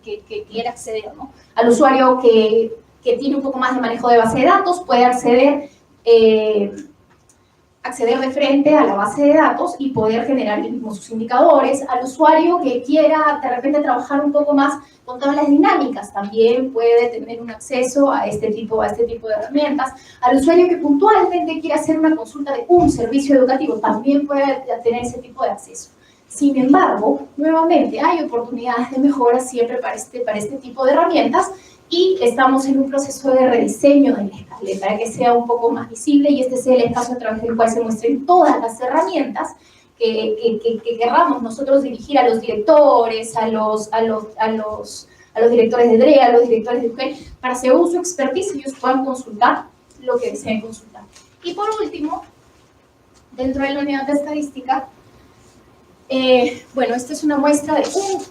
quiera acceder, ¿no? Al usuario que que tiene un poco más de manejo de base de datos puede acceder de frente a la base de datos y poder generar él mismo sus indicadores. Al usuario que quiera de repente trabajar un poco más con todas las dinámicas también puede tener un acceso a este tipo de herramientas. Al usuario que puntualmente quiera hacer una consulta de un servicio educativo también puede tener ese tipo de acceso. Sin embargo, nuevamente hay oportunidades de mejora siempre para este tipo de herramientas, y estamos en un proceso de rediseño del escale para que sea un poco más visible, y este sea el espacio a través del cual se muestren todas las herramientas que querramos nosotros dirigir a los directores, a los directores de DRE, a los directores de UGEL, para según su expertise ellos puedan consultar lo que deseen consultar. Y por último, dentro de la unidad de estadística, bueno, esta es una muestra de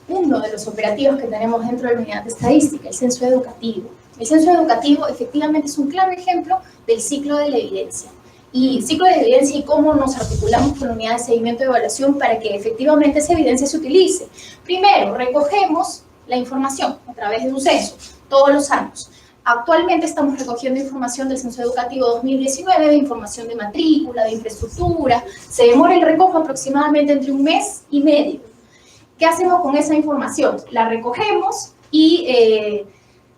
uno de los operativos que tenemos dentro de la unidad de estadística, el censo educativo. El censo educativo efectivamente es un claro ejemplo del ciclo de la evidencia. Y ciclo de evidencia y cómo nos articulamos con la unidad de seguimiento y evaluación para que efectivamente esa evidencia se utilice. Primero, recogemos la información a través de un censo todos los años. Actualmente estamos recogiendo información del Censo Educativo 2019, de información de matrícula, de infraestructura. Se demora el recojo aproximadamente entre 1 mes y medio. ¿Qué hacemos con esa información? La recogemos y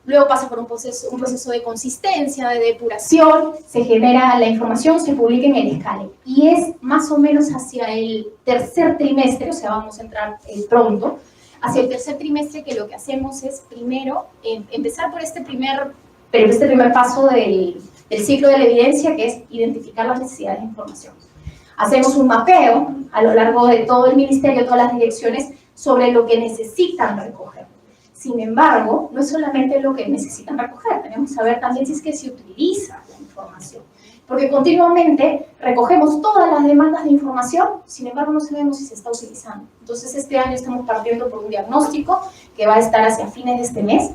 luego pasa por un proceso de consistencia, de depuración, se genera la información, se publica en el escale. Y es más o menos hacia el tercer trimestre, o sea, vamos a entrar pronto, hacia el tercer trimestre, que lo que hacemos es primero empezar por este primer paso del ciclo de la evidencia, que es identificar las necesidades de información. Hacemos un mapeo a lo largo de todo el ministerio, todas las direcciones, sobre lo que necesitan recoger. Sin embargo, no es solamente lo que necesitan recoger, tenemos que saber también si es que se utiliza la información. Porque continuamente recogemos todas las demandas de información, sin embargo no sabemos si se está utilizando. Entonces este año estamos partiendo por un diagnóstico que va a estar hacia fines de este mes,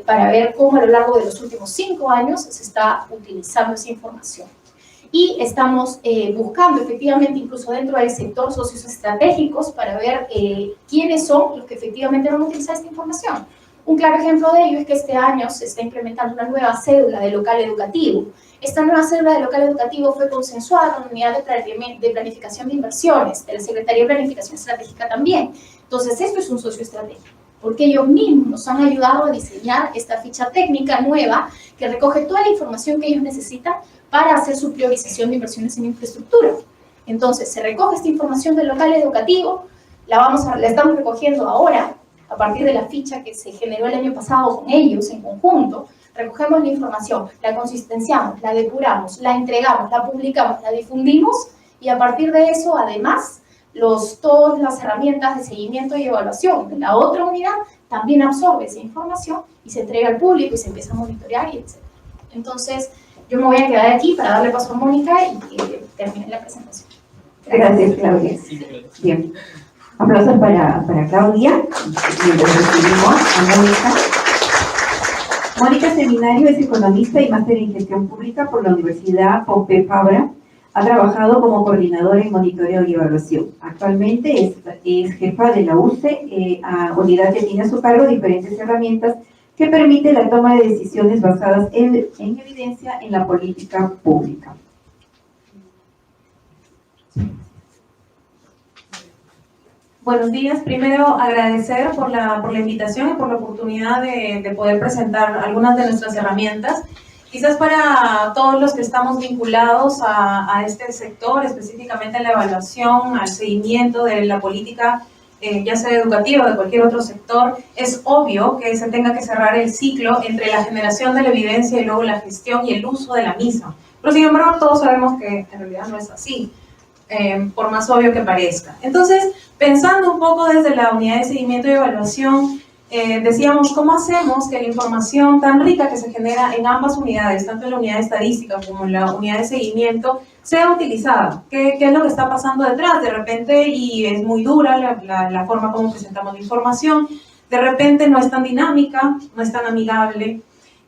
para ver cómo a lo largo de los últimos 5 años se está utilizando esa información. Y estamos buscando efectivamente, incluso dentro del sector, socios estratégicos para ver quiénes son los que efectivamente van a utilizar esta información. Un claro ejemplo de ello es que este año se está implementando una nueva cédula de local educativo. Esta nueva cédula de local educativo fue consensuada con la unidad de planificación de inversiones, de la Secretaría de Planificación Estratégica también. Entonces, esto es un socio estratégico, porque ellos mismos nos han ayudado a diseñar esta ficha técnica nueva que recoge toda la información que ellos necesitan para hacer su priorización de inversiones en infraestructura. Entonces, se recoge esta información del local educativo, la estamos recogiendo ahora, a partir de la ficha que se generó el año pasado con ellos en conjunto. Recogemos la información, la consistenciamos, la depuramos, la entregamos, la publicamos, la difundimos, y a partir de eso, además, todas las herramientas de seguimiento y evaluación de la otra unidad también absorbe esa información y se entrega al público y se empieza a monitorear, y etc. Entonces, yo me voy a quedar aquí para darle paso a Mónica y que termine la presentación. Gracias, Claudia. Bien. Aplausos para Claudia. Mientras recibimos a Mónica. Mónica Seminario es economista y máster en gestión pública por la Universidad Pompeu Fabra. Ha trabajado como coordinadora en monitoreo y evaluación. Actualmente es jefa de la UCE, unidad que tiene a su cargo diferentes herramientas que permiten la toma de decisiones basadas en evidencia en la política pública. Buenos días. Primero, agradecer por la invitación y por la oportunidad de poder presentar algunas de nuestras herramientas. Quizás para todos los que estamos vinculados a este sector, específicamente a la evaluación, al seguimiento de la política, ya sea educativa o de cualquier otro sector, es obvio que se tenga que cerrar el ciclo entre la generación de la evidencia y luego la gestión y el uso de la misma. Pero sin embargo, todos sabemos que en realidad no es así, por más obvio que parezca. Entonces, pensando un poco desde la unidad de seguimiento y evaluación, decíamos, ¿cómo hacemos que la información tan rica que se genera en ambas unidades, tanto en la unidad de estadística como en la unidad de seguimiento, sea utilizada? ¿Qué es lo que está pasando detrás? De repente, y es muy dura la forma como presentamos la información, de repente no es tan dinámica, no es tan amigable.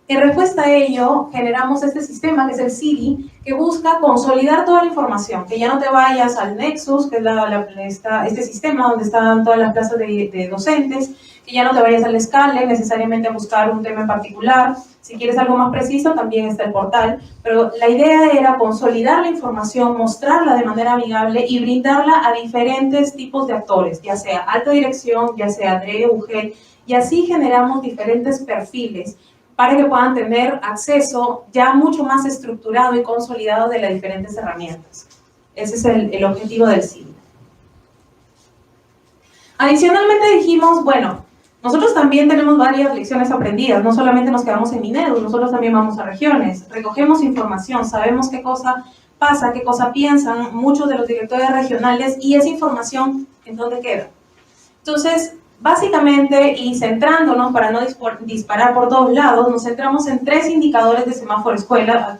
En respuesta a ello, generamos este sistema que es el CIDI, que busca consolidar toda la información, que ya no te vayas al Nexus, que es este sistema donde están todas las plazas de docentes, que ya no te vayas al escale necesariamente a buscar un tema en particular. Si quieres algo más preciso, también está el portal, pero la idea era consolidar la información, mostrarla de manera amigable y brindarla a diferentes tipos de actores, ya sea alta dirección, ya sea DRE, UGEL, y así generamos diferentes perfiles para que puedan tener acceso ya mucho más estructurado y consolidado de las diferentes herramientas. Ese es el objetivo del CIVI. Adicionalmente dijimos, bueno, nosotros también tenemos varias lecciones aprendidas, no solamente nos quedamos en Minedu, nosotros también vamos a regiones, recogemos información, sabemos qué cosa pasa, qué cosa piensan muchos de los directores regionales y esa información en dónde queda. Entonces, básicamente, y centrándonos para no disparar por todos lados, nos centramos en 3 indicadores de semáforo escuela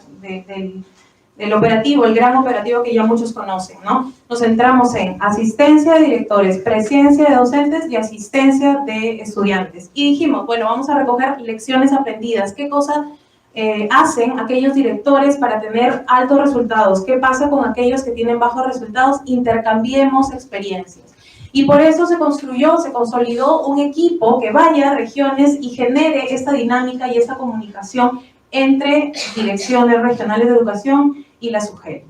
del operativo, el gran operativo que ya muchos conocen, ¿no? Nos centramos en asistencia de directores, presencia de docentes y asistencia de estudiantes. Y dijimos, bueno, vamos a recoger lecciones aprendidas, qué cosas hacen aquellos directores para tener altos resultados, qué pasa con aquellos que tienen bajos resultados, intercambiemos experiencias. Y por eso se consolidó un equipo que vaya a regiones y genere esta dinámica y esta comunicación entre direcciones regionales de educación y la SUGEL.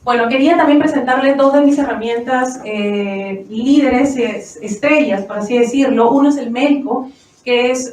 Bueno, quería también presentarles 2 de mis herramientas líderes, estrellas, por así decirlo. Uno es el MELCO, que es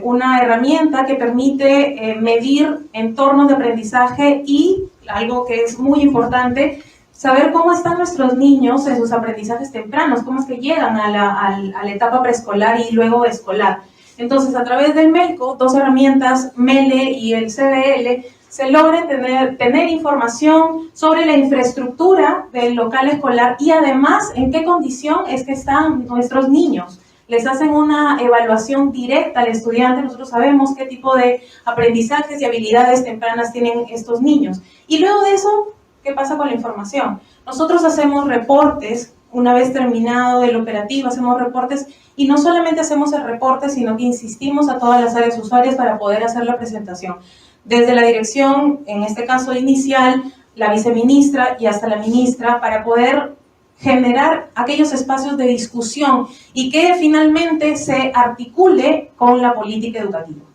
una herramienta que permite medir entornos de aprendizaje y, algo que es muy importante, saber cómo están nuestros niños en sus aprendizajes tempranos, cómo es que llegan a la etapa preescolar y luego escolar. Entonces, a través del MELCO, 2 herramientas, MELE y el CBL, se logra tener información sobre la infraestructura del local escolar y además en qué condición es que están nuestros niños. Les hacen una evaluación directa al estudiante, nosotros sabemos qué tipo de aprendizajes y habilidades tempranas tienen estos niños. Y luego de eso, ¿qué pasa con la información? Nosotros hacemos reportes, una vez terminado el operativo, hacemos reportes y no solamente hacemos el reporte, sino que insistimos a todas las áreas usuarias para poder hacer la presentación. Desde la dirección, en este caso inicial, la viceministra y hasta la ministra, para poder generar aquellos espacios de discusión y que finalmente se articule con la política educativa.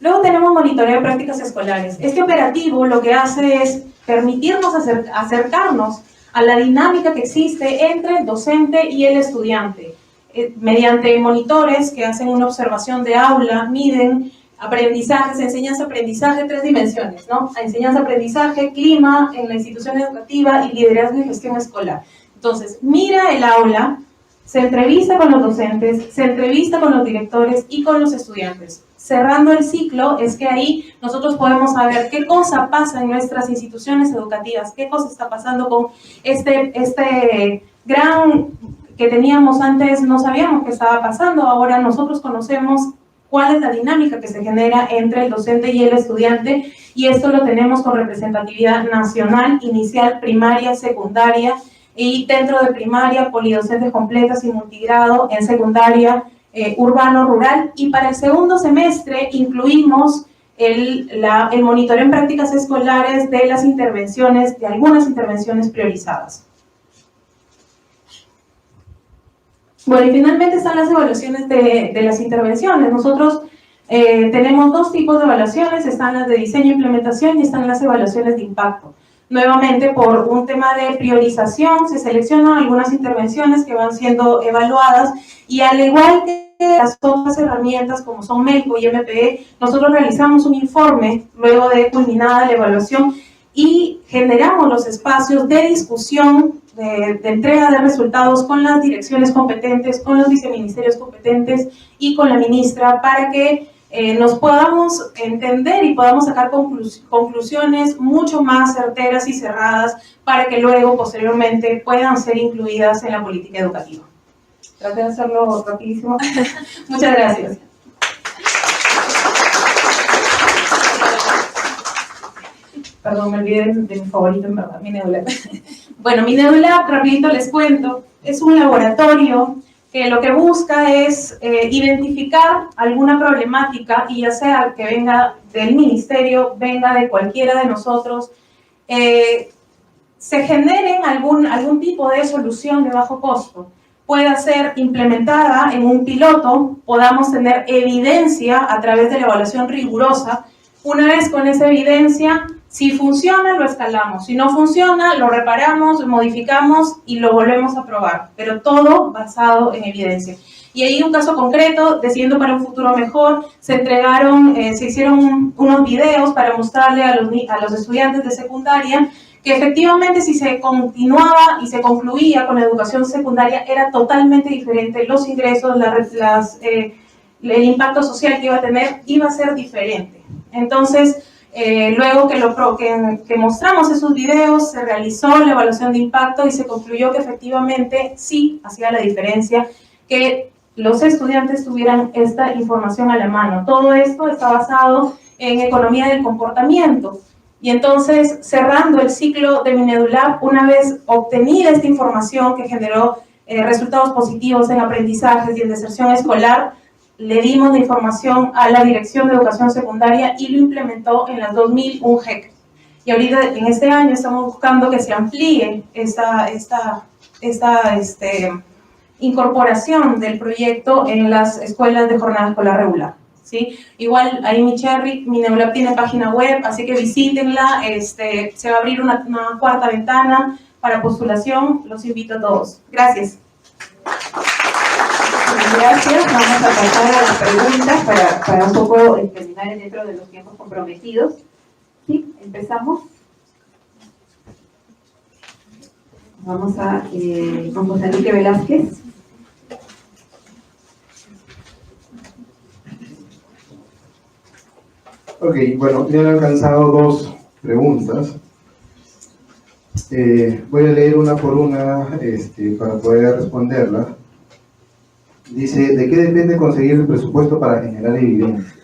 Luego tenemos monitoreo de prácticas escolares. Este operativo lo que hace es permitirnos acercarnos a la dinámica que existe entre el docente y el estudiante, mediante monitores que hacen una observación de aula, miden aprendizajes, enseñanza-aprendizaje, 3 dimensiones, ¿no? Enseñanza-aprendizaje, clima en la institución educativa y liderazgo y gestión escolar. Entonces, mira el aula, se entrevista con los docentes, se entrevista con los directores y con los estudiantes. Cerrando el ciclo, es que ahí nosotros podemos saber qué cosa pasa en nuestras instituciones educativas, qué cosa está pasando con este gran que teníamos antes, no sabíamos qué estaba pasando, ahora nosotros conocemos cuál es la dinámica que se genera entre el docente y el estudiante, y esto lo tenemos con representatividad nacional, inicial, primaria, secundaria, y dentro de primaria, polidocentes completas y multigrado, en secundaria, urbano, rural, y para el segundo semestre incluimos el monitoreo en prácticas escolares de las intervenciones, de algunas intervenciones priorizadas. Bueno, y finalmente están las evaluaciones de las intervenciones. Nosotros tenemos 2 tipos de evaluaciones, están las de diseño e implementación y están las evaluaciones de impacto. Nuevamente, por un tema de priorización, se seleccionan algunas intervenciones que van siendo evaluadas y al igual que las otras herramientas como son MELCO y MPE, nosotros realizamos un informe luego de culminada la evaluación y generamos los espacios de discusión, de entrega de resultados con las direcciones competentes, con los viceministerios competentes y con la ministra para que nos podamos entender y podamos sacar conclusiones mucho más certeras y cerradas para que luego, posteriormente, puedan ser incluidas en la política educativa. Traté de hacerlo rapidísimo. Muchas gracias. Perdón, me olvidé de mi favorito, en verdad, Minedu. Bueno, Minedu, rapidito les cuento, es un laboratorio que lo que busca es identificar alguna problemática, y ya sea que venga del ministerio, venga de cualquiera de nosotros, se generen algún tipo de solución de bajo costo, pueda ser implementada en un piloto, podamos tener evidencia a través de la evaluación rigurosa. Una vez con esa evidencia, si funciona, lo escalamos. Si no funciona, lo reparamos, lo modificamos y lo volvemos a probar. Pero todo basado en evidencia. Y ahí un caso concreto, Decidiendo para un Futuro Mejor, se hicieron unos videos para mostrarle a los estudiantes de secundaria que efectivamente si se continuaba y se concluía con la educación secundaria era totalmente diferente. Los ingresos, el impacto social que iba a tener iba a ser diferente. Entonces, luego que mostramos esos videos, se realizó la evaluación de impacto y se concluyó que efectivamente sí hacía la diferencia que los estudiantes tuvieran esta información a la mano. Todo esto está basado en economía del comportamiento. Y entonces, cerrando el ciclo de Minedulab, una vez obtenida esta información que generó resultados positivos en aprendizajes y en deserción escolar, le dimos la información a la Dirección de Educación Secundaria y lo implementó en las 2001 JEC. Y ahorita, en este año, estamos buscando que se amplíe esta incorporación del proyecto en las escuelas de jornada escolar regular. ¿Sí? Igual ahí Minedulab tiene página web, así que visítenla, se va a abrir una cuarta ventana para postulación, los invito a todos. Gracias. Gracias, vamos a pasar a las preguntas para un poco terminar dentro de los tiempos comprometidos. ¿Sí? Empezamos. Vamos con José Enrique Velázquez. Ok, bueno, me han alcanzado dos preguntas. Voy a leer una por una para poder responderla. Dice, ¿de qué depende conseguir el presupuesto para generar evidencia?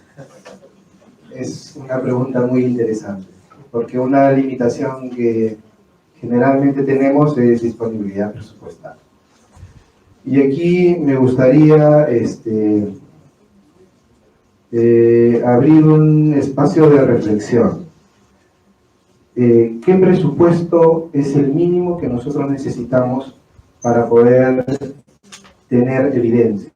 Es una pregunta muy interesante, porque una limitación que generalmente tenemos es disponibilidad presupuestal. Y aquí me gustaría abrir un espacio de reflexión. ¿Qué presupuesto es el mínimo que nosotros necesitamos para poder tener evidencia?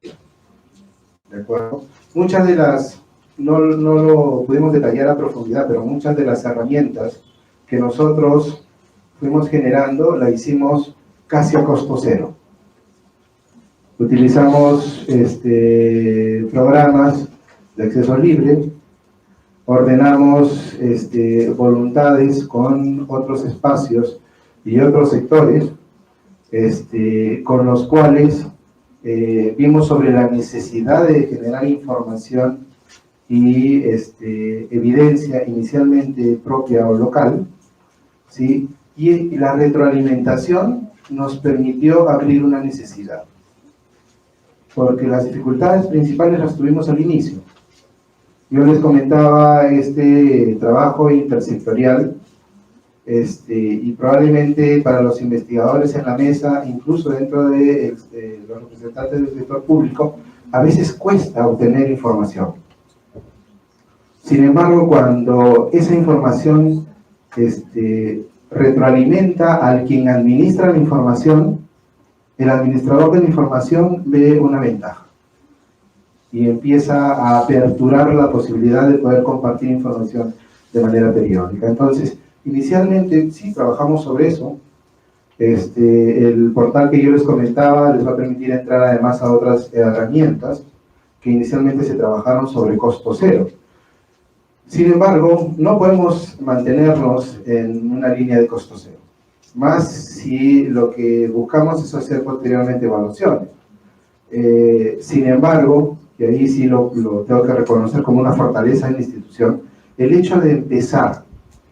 ¿De acuerdo? Muchas de las, no lo pudimos detallar a profundidad, pero muchas de las herramientas que nosotros fuimos generando, la hicimos casi a costo cero. Utilizamos programas de acceso libre, ordenamos voluntades con otros espacios y otros sectores, con los cuales vimos sobre la necesidad de generar información y evidencia inicialmente propia o local, ¿sí? Y la retroalimentación nos permitió abrir una necesidad, porque las dificultades principales las tuvimos al inicio. Yo les comentaba este trabajo intersectorial, y probablemente para los investigadores en la mesa, incluso dentro de los representantes del sector público, a veces cuesta obtener información. Sin embargo, cuando esa información retroalimenta al quien administra la información, el administrador de la información ve una ventaja y empieza a aperturar la posibilidad de poder compartir información de manera periódica. Entonces, inicialmente sí trabajamos sobre eso. El portal que yo les comentaba les va a permitir entrar además a otras herramientas que inicialmente se trabajaron sobre costo cero. Sin embargo, no podemos mantenernos en una línea de costo cero, más si lo que buscamos es hacer posteriormente evaluaciones. Sin embargo, y ahí sí lo tengo que reconocer como una fortaleza en la institución, el hecho de empezar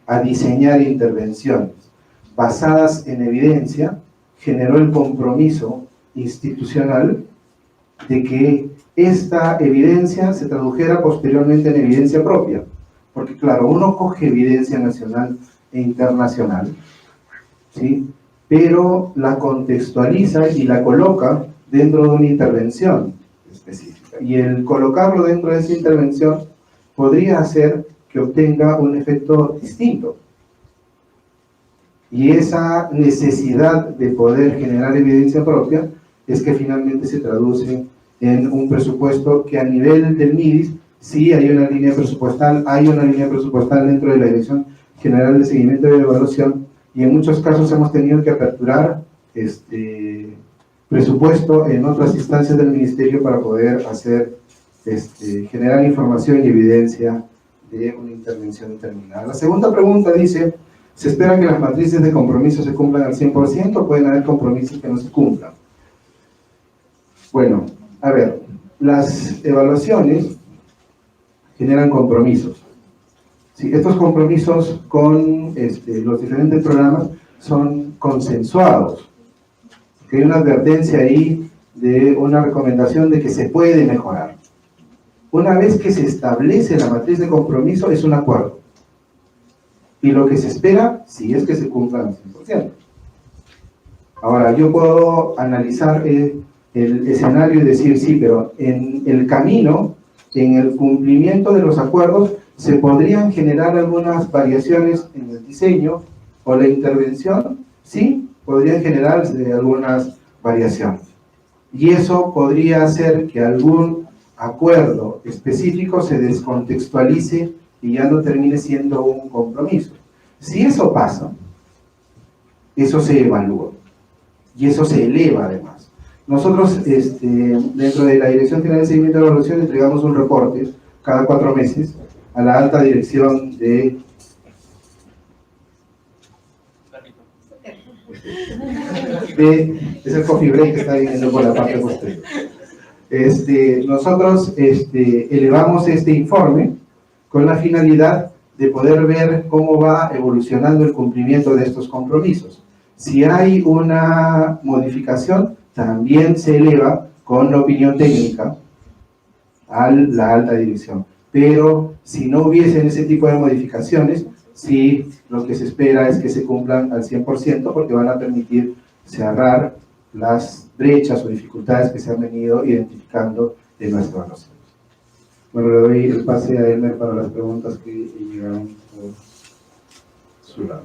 a diseñar intervenciones basadas en evidencia generó el compromiso institucional de que esta evidencia se tradujera posteriormente en evidencia propia. Porque claro, uno coge evidencia nacional e internacional, ¿sí? Pero la contextualiza y la coloca dentro de una intervención específica. Y el colocarlo dentro de esa intervención podría hacer que obtenga un efecto distinto. Y esa necesidad de poder generar evidencia propia es que finalmente se traduce en un presupuesto que a nivel del MIDIS sí hay una línea presupuestal dentro de la Dirección General de Seguimiento y Evaluación, y en muchos casos hemos tenido que aperturar presupuesto en otras instancias del Ministerio para poder hacer, generar información y evidencia de una intervención determinada. La segunda pregunta dice: ¿se espera que las matrices de compromiso se cumplan al 100% o pueden haber compromisos que no se cumplan? Bueno, a ver, las evaluaciones generan compromisos. Sí, estos compromisos con los diferentes programas son consensuados. Hay una advertencia ahí de una recomendación de que se puede mejorar. Una vez que se establece la matriz de compromiso, es un acuerdo. Y lo que se espera, si es que se cumplan al 100%. Ahora, yo puedo analizar el escenario y decir, sí, pero en el camino, en el cumplimiento de los acuerdos, se podrían generar algunas variaciones en el diseño o la intervención, sí, podrían generarse algunas variaciones. Y eso podría hacer que algún acuerdo específico se descontextualice y ya no termine siendo un compromiso. Si eso pasa, eso se evalúa y eso se eleva además. Nosotros, dentro de la Dirección General de Seguimiento y Evaluación, entregamos un reporte cada 4 meses a la alta dirección de... es el coffee break que está viniendo por la parte posterior. Nosotros elevamos este informe con la finalidad de poder ver cómo va evolucionando el cumplimiento de estos compromisos. Si hay una modificación, también se eleva con la opinión técnica a la alta dirección. Pero si no hubiesen ese tipo de modificaciones, sí, lo que se espera es que se cumplan al 100%, porque van a permitir cerrar las brechas o dificultades que se han venido identificando en nuestra evaluación. Bueno, le doy el pase a Elmer para las preguntas que llegaron por su lado.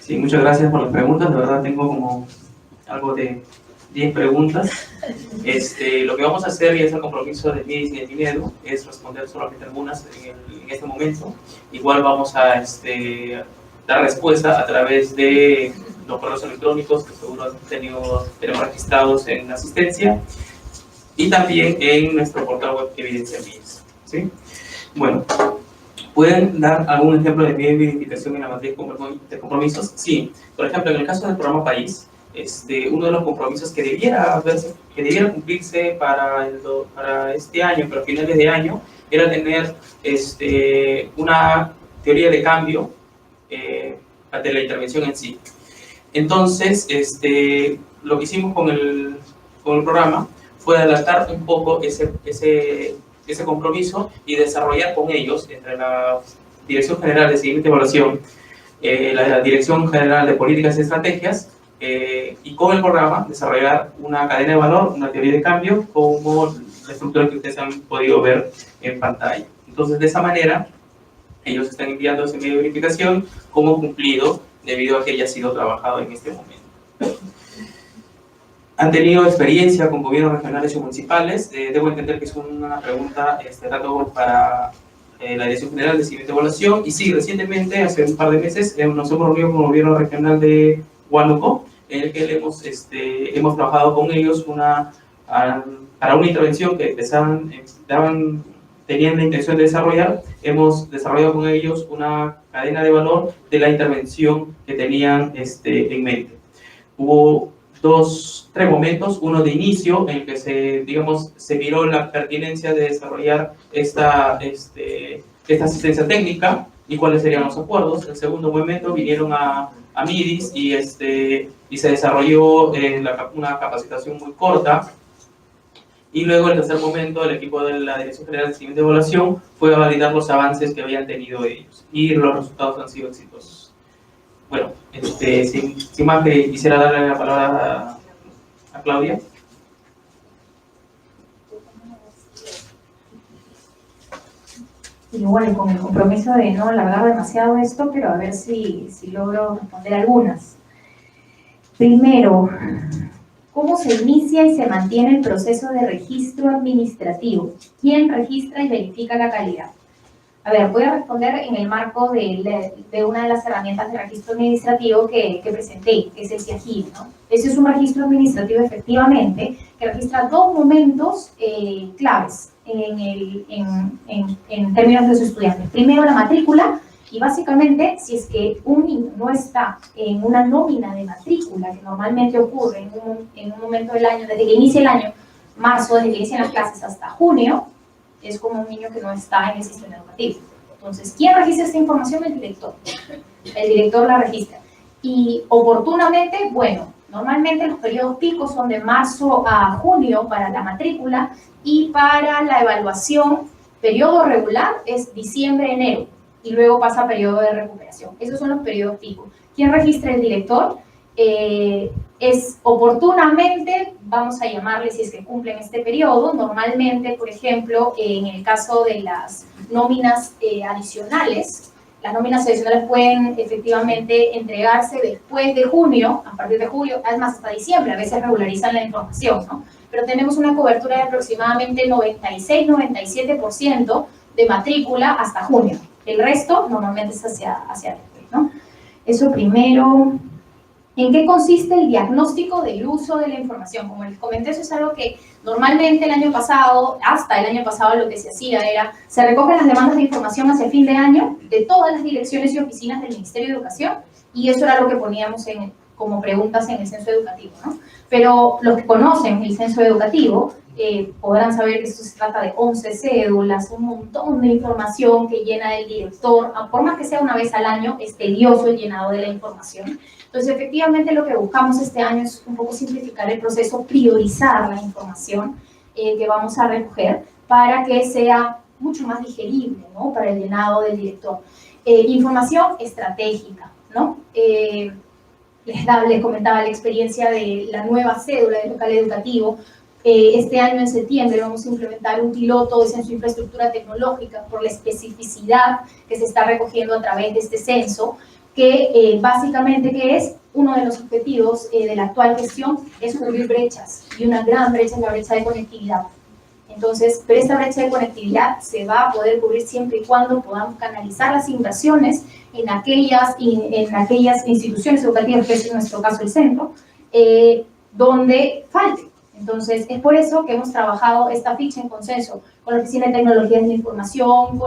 Sí, muchas gracias por las preguntas. De verdad tengo como algo de 10 preguntas. Lo que vamos a hacer, y es el compromiso de MIDIS y de Minedu, es responder solamente algunas en este momento. Igual vamos a dar respuesta a través de los correos electrónicos que seguro tenemos registrados en asistencia, y también en nuestro portal web Evidencia MIDIS, ¿sí? Bueno, ¿pueden dar algún ejemplo de verificación en la matriz de compromisos? Sí, por ejemplo, en el caso del programa País, uno de los compromisos que debiera cumplirse para este año, pero a finales de año, era tener una teoría de cambio de la intervención en sí. Entonces, lo que hicimos con el programa fue adelantar un poco ese compromiso y desarrollar con ellos, entre la Dirección General de Seguimiento y Evaluación, la Dirección General de Políticas y Estrategias, y con el programa desarrollar una cadena de valor, una teoría de cambio, como la estructura que ustedes han podido ver en pantalla. Entonces, de esa manera, ellos están enviando ese medio de verificación como cumplido, debido a que ya ha sido trabajado en este momento. ¿Han tenido experiencia con gobiernos regionales y municipales? Debo entender que es una pregunta tanto para la Dirección General de Seguimiento y Evaluación. Y sí, recientemente, hace un par de meses, nos hemos reunido con el gobierno regional de Huánuco, en el que hemos trabajado con ellos para una intervención que tenían la intención de desarrollar. Hemos desarrollado con ellos una cadena de valor de la intervención que tenían en mente. Hubo 3 momentos: uno de inicio, en el que se miró la pertinencia de desarrollar esta asistencia técnica y cuáles serían los acuerdos. El segundo momento vinieron a MIDIS y se desarrolló una capacitación muy corta. Y luego, el tercer momento, el equipo de la Dirección General de Seguimiento y Evaluación fue a validar los avances que habían tenido ellos, y los resultados han sido exitosos. Bueno, sin más, quisiera darle la palabra a Claudia. Y bueno, con el compromiso de no alargar demasiado esto, pero a ver si logro responder algunas. Primero, ¿cómo se inicia y se mantiene el proceso de registro administrativo? ¿Quién registra y verifica la calidad? A ver, voy a responder en el marco de una de las herramientas de registro administrativo que presenté, que es el CIAGID, ¿no? Ese es un registro administrativo, efectivamente, que registra dos momentos claves en términos de sus estudiantes. Primero, la matrícula, y básicamente, si es que un niño no está en una nómina de matrícula, que normalmente ocurre en un momento del año, desde que inicia el año, marzo, desde que inician las clases hasta junio, es como un niño que no está en el sistema educativo. Entonces, ¿quién registra esta información? El director. El director la registra. Y oportunamente, bueno, normalmente los periodos picos son de marzo a junio para la matrícula y para la evaluación, periodo regular es diciembre-enero y luego pasa a periodo de recuperación. Esos son los periodos picos. ¿Quién registra? El director. Es oportunamente, vamos a llamarle si es que cumplen este periodo, normalmente, por ejemplo, en el caso de las nóminas adicionales, las nóminas adicionales pueden efectivamente entregarse después de junio, a partir de julio, además hasta diciembre, a veces regularizan la información, ¿no? Pero tenemos una cobertura de aproximadamente 96-97% de matrícula hasta junio. El resto normalmente es hacia después, ¿no? Eso primero. ¿En qué consiste el diagnóstico del uso de la información? Como les comenté, eso es algo que normalmente hasta el año pasado lo que se hacía era, se recogen las demandas de información hacia el fin de año de todas las direcciones y oficinas del Ministerio de Educación, y eso era lo que poníamos como preguntas en el censo educativo, ¿no? Pero los que conocen el censo educativo podrán saber que esto se trata de 11 cédulas, un montón de información que llena el director, por más que sea una vez al año, es tedioso el llenado de la información. Entonces, efectivamente, lo que buscamos este año es un poco simplificar el proceso, priorizar la información que vamos a recoger para que sea mucho más digerible, ¿no? Para el llenado del director. Información estratégica, ¿no? Les comentaba la experiencia de la nueva cédula del local educativo. Este año, en septiembre, vamos a implementar un piloto de censo de infraestructura tecnológica por la especificidad que se está recogiendo a través de este censo, que básicamente, que es uno de los objetivos de la actual gestión, es cubrir brechas, y una gran brecha es la brecha de conectividad. Entonces, pero esta brecha de conectividad se va a poder cubrir siempre y cuando podamos canalizar las inversiones en aquellas instituciones educativas, que es en nuestro caso el centro, donde falte. Entonces, es por eso que hemos trabajado esta ficha en consenso con la Oficina de Tecnologías de la Información,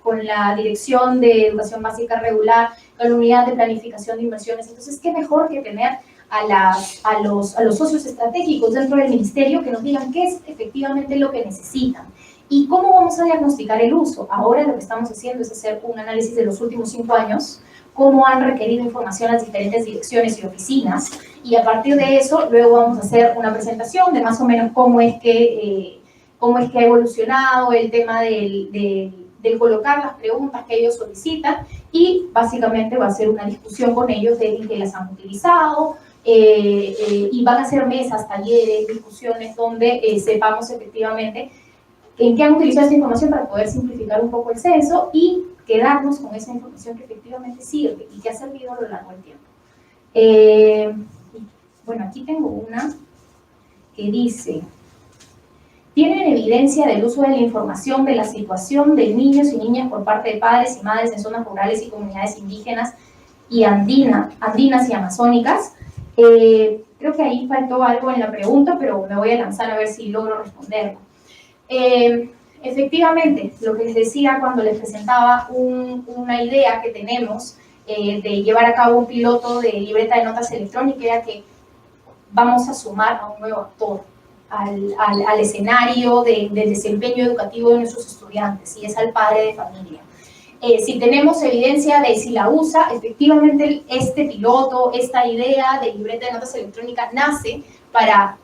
con la Dirección de Educación Básica Regular, con la Unidad de Planificación de Inversiones. Entonces, ¿qué mejor que tener a los socios estratégicos dentro del ministerio que nos digan qué es efectivamente lo que necesitan? ¿Y cómo vamos a diagnosticar el uso? Ahora lo que estamos haciendo es hacer un análisis de los últimos 5 años, cómo han requerido información las diferentes direcciones y oficinas, y a partir de eso luego vamos a hacer una presentación de más o menos cómo es que ha evolucionado el tema del colocar las preguntas que ellos solicitan, y básicamente va a ser una discusión con ellos de en qué las han utilizado, y van a ser mesas, talleres, discusiones donde sepamos efectivamente en qué han utilizado esta información para poder simplificar un poco el censo y quedarnos con esa información que efectivamente sirve y que ha servido a lo largo del tiempo. Bueno, aquí tengo una que dice: ¿tienen evidencia del uso de la información de la situación de niños y niñas por parte de padres y madres en zonas rurales y comunidades indígenas y andinas y amazónicas? Creo que ahí faltó algo en la pregunta, pero me voy a lanzar a ver si logro responderlo. Efectivamente, lo que les decía cuando les presentaba una idea que tenemos de llevar a cabo un piloto de libreta de notas electrónica, era que vamos a sumar a un nuevo actor al escenario del desempeño educativo de nuestros estudiantes, y es al padre de familia. Si tenemos evidencia de si la usa, efectivamente este piloto, esta idea de libreta de notas electrónica nace para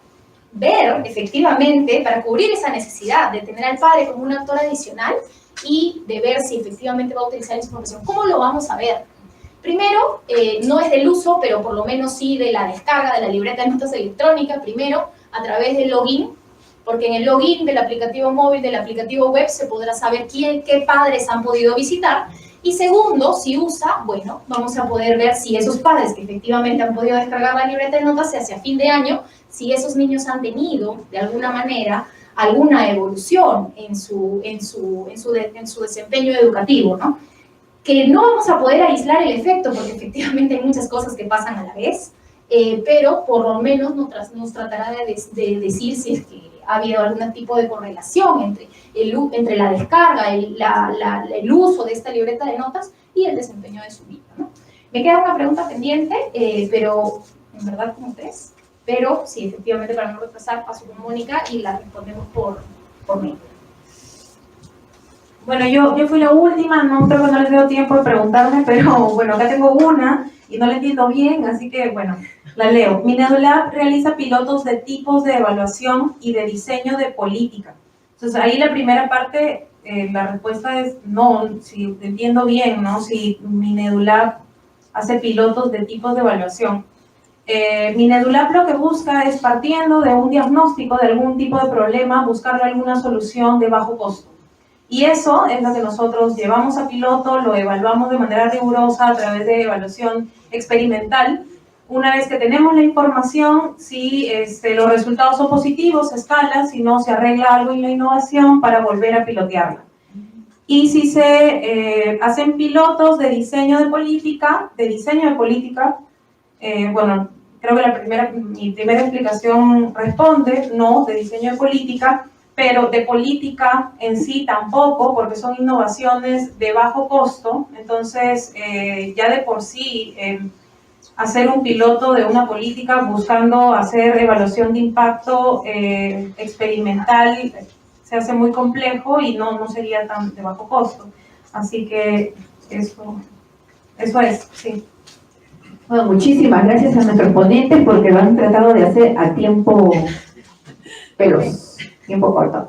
ver efectivamente, para cubrir esa necesidad de tener al padre como un actor adicional y de ver si efectivamente va a utilizar esa información. ¿Cómo lo vamos a ver? Primero, no es del uso, pero por lo menos sí de la descarga de la libreta de notas electrónica, primero a través del login, porque en el login del aplicativo móvil, del aplicativo web, se podrá saber qué padres han podido visitar. Y segundo, si usa, bueno, vamos a poder ver si esos padres que efectivamente han podido descargar la libreta de notas hacia fin de año, si esos niños han tenido, de alguna manera, alguna evolución en su desempeño educativo, ¿no? Que no vamos a poder aislar el efecto, porque efectivamente hay muchas cosas que pasan a la vez, pero por lo menos nos tratará de decir si es que ha habido algún tipo de correlación entre la descarga, el uso de esta libreta de notas y el desempeño de su niño, ¿no? Me queda una pregunta pendiente, pero en verdad como tres, pero sí, efectivamente, para no retrasar, paso con Mónica y la respondemos por mail. Bueno, yo fui la última, no creo que no les dio tiempo de preguntarme, pero bueno, acá tengo una y no la entiendo bien, así que bueno, la leo. Minedulab realiza pilotos de tipos de evaluación y de diseño de política. Entonces ahí la primera parte, la respuesta es no, si entiendo bien, ¿no? Si Minedulab hace pilotos de tipos de evaluación. Minedulab lo que busca es, partiendo de un diagnóstico de algún tipo de problema, buscarle alguna solución de bajo costo. Y eso es lo que nosotros llevamos a piloto, lo evaluamos de manera rigurosa a través de evaluación experimental. Una vez que tenemos la información, si los resultados son positivos, se escala, si no, se arregla algo en la innovación para volver a pilotearla. Y si se hacen pilotos de diseño de política, bueno, creo que mi primera explicación responde, no, de diseño de política, pero de política en sí tampoco, porque son innovaciones de bajo costo. Entonces, ya de por sí, hacer un piloto de una política buscando hacer evaluación de impacto experimental se hace muy complejo y no sería tan de bajo costo. Así que eso es, sí. Bueno, muchísimas gracias a nuestros ponentes porque lo han tratado de hacer a tiempo veloz, tiempo corto.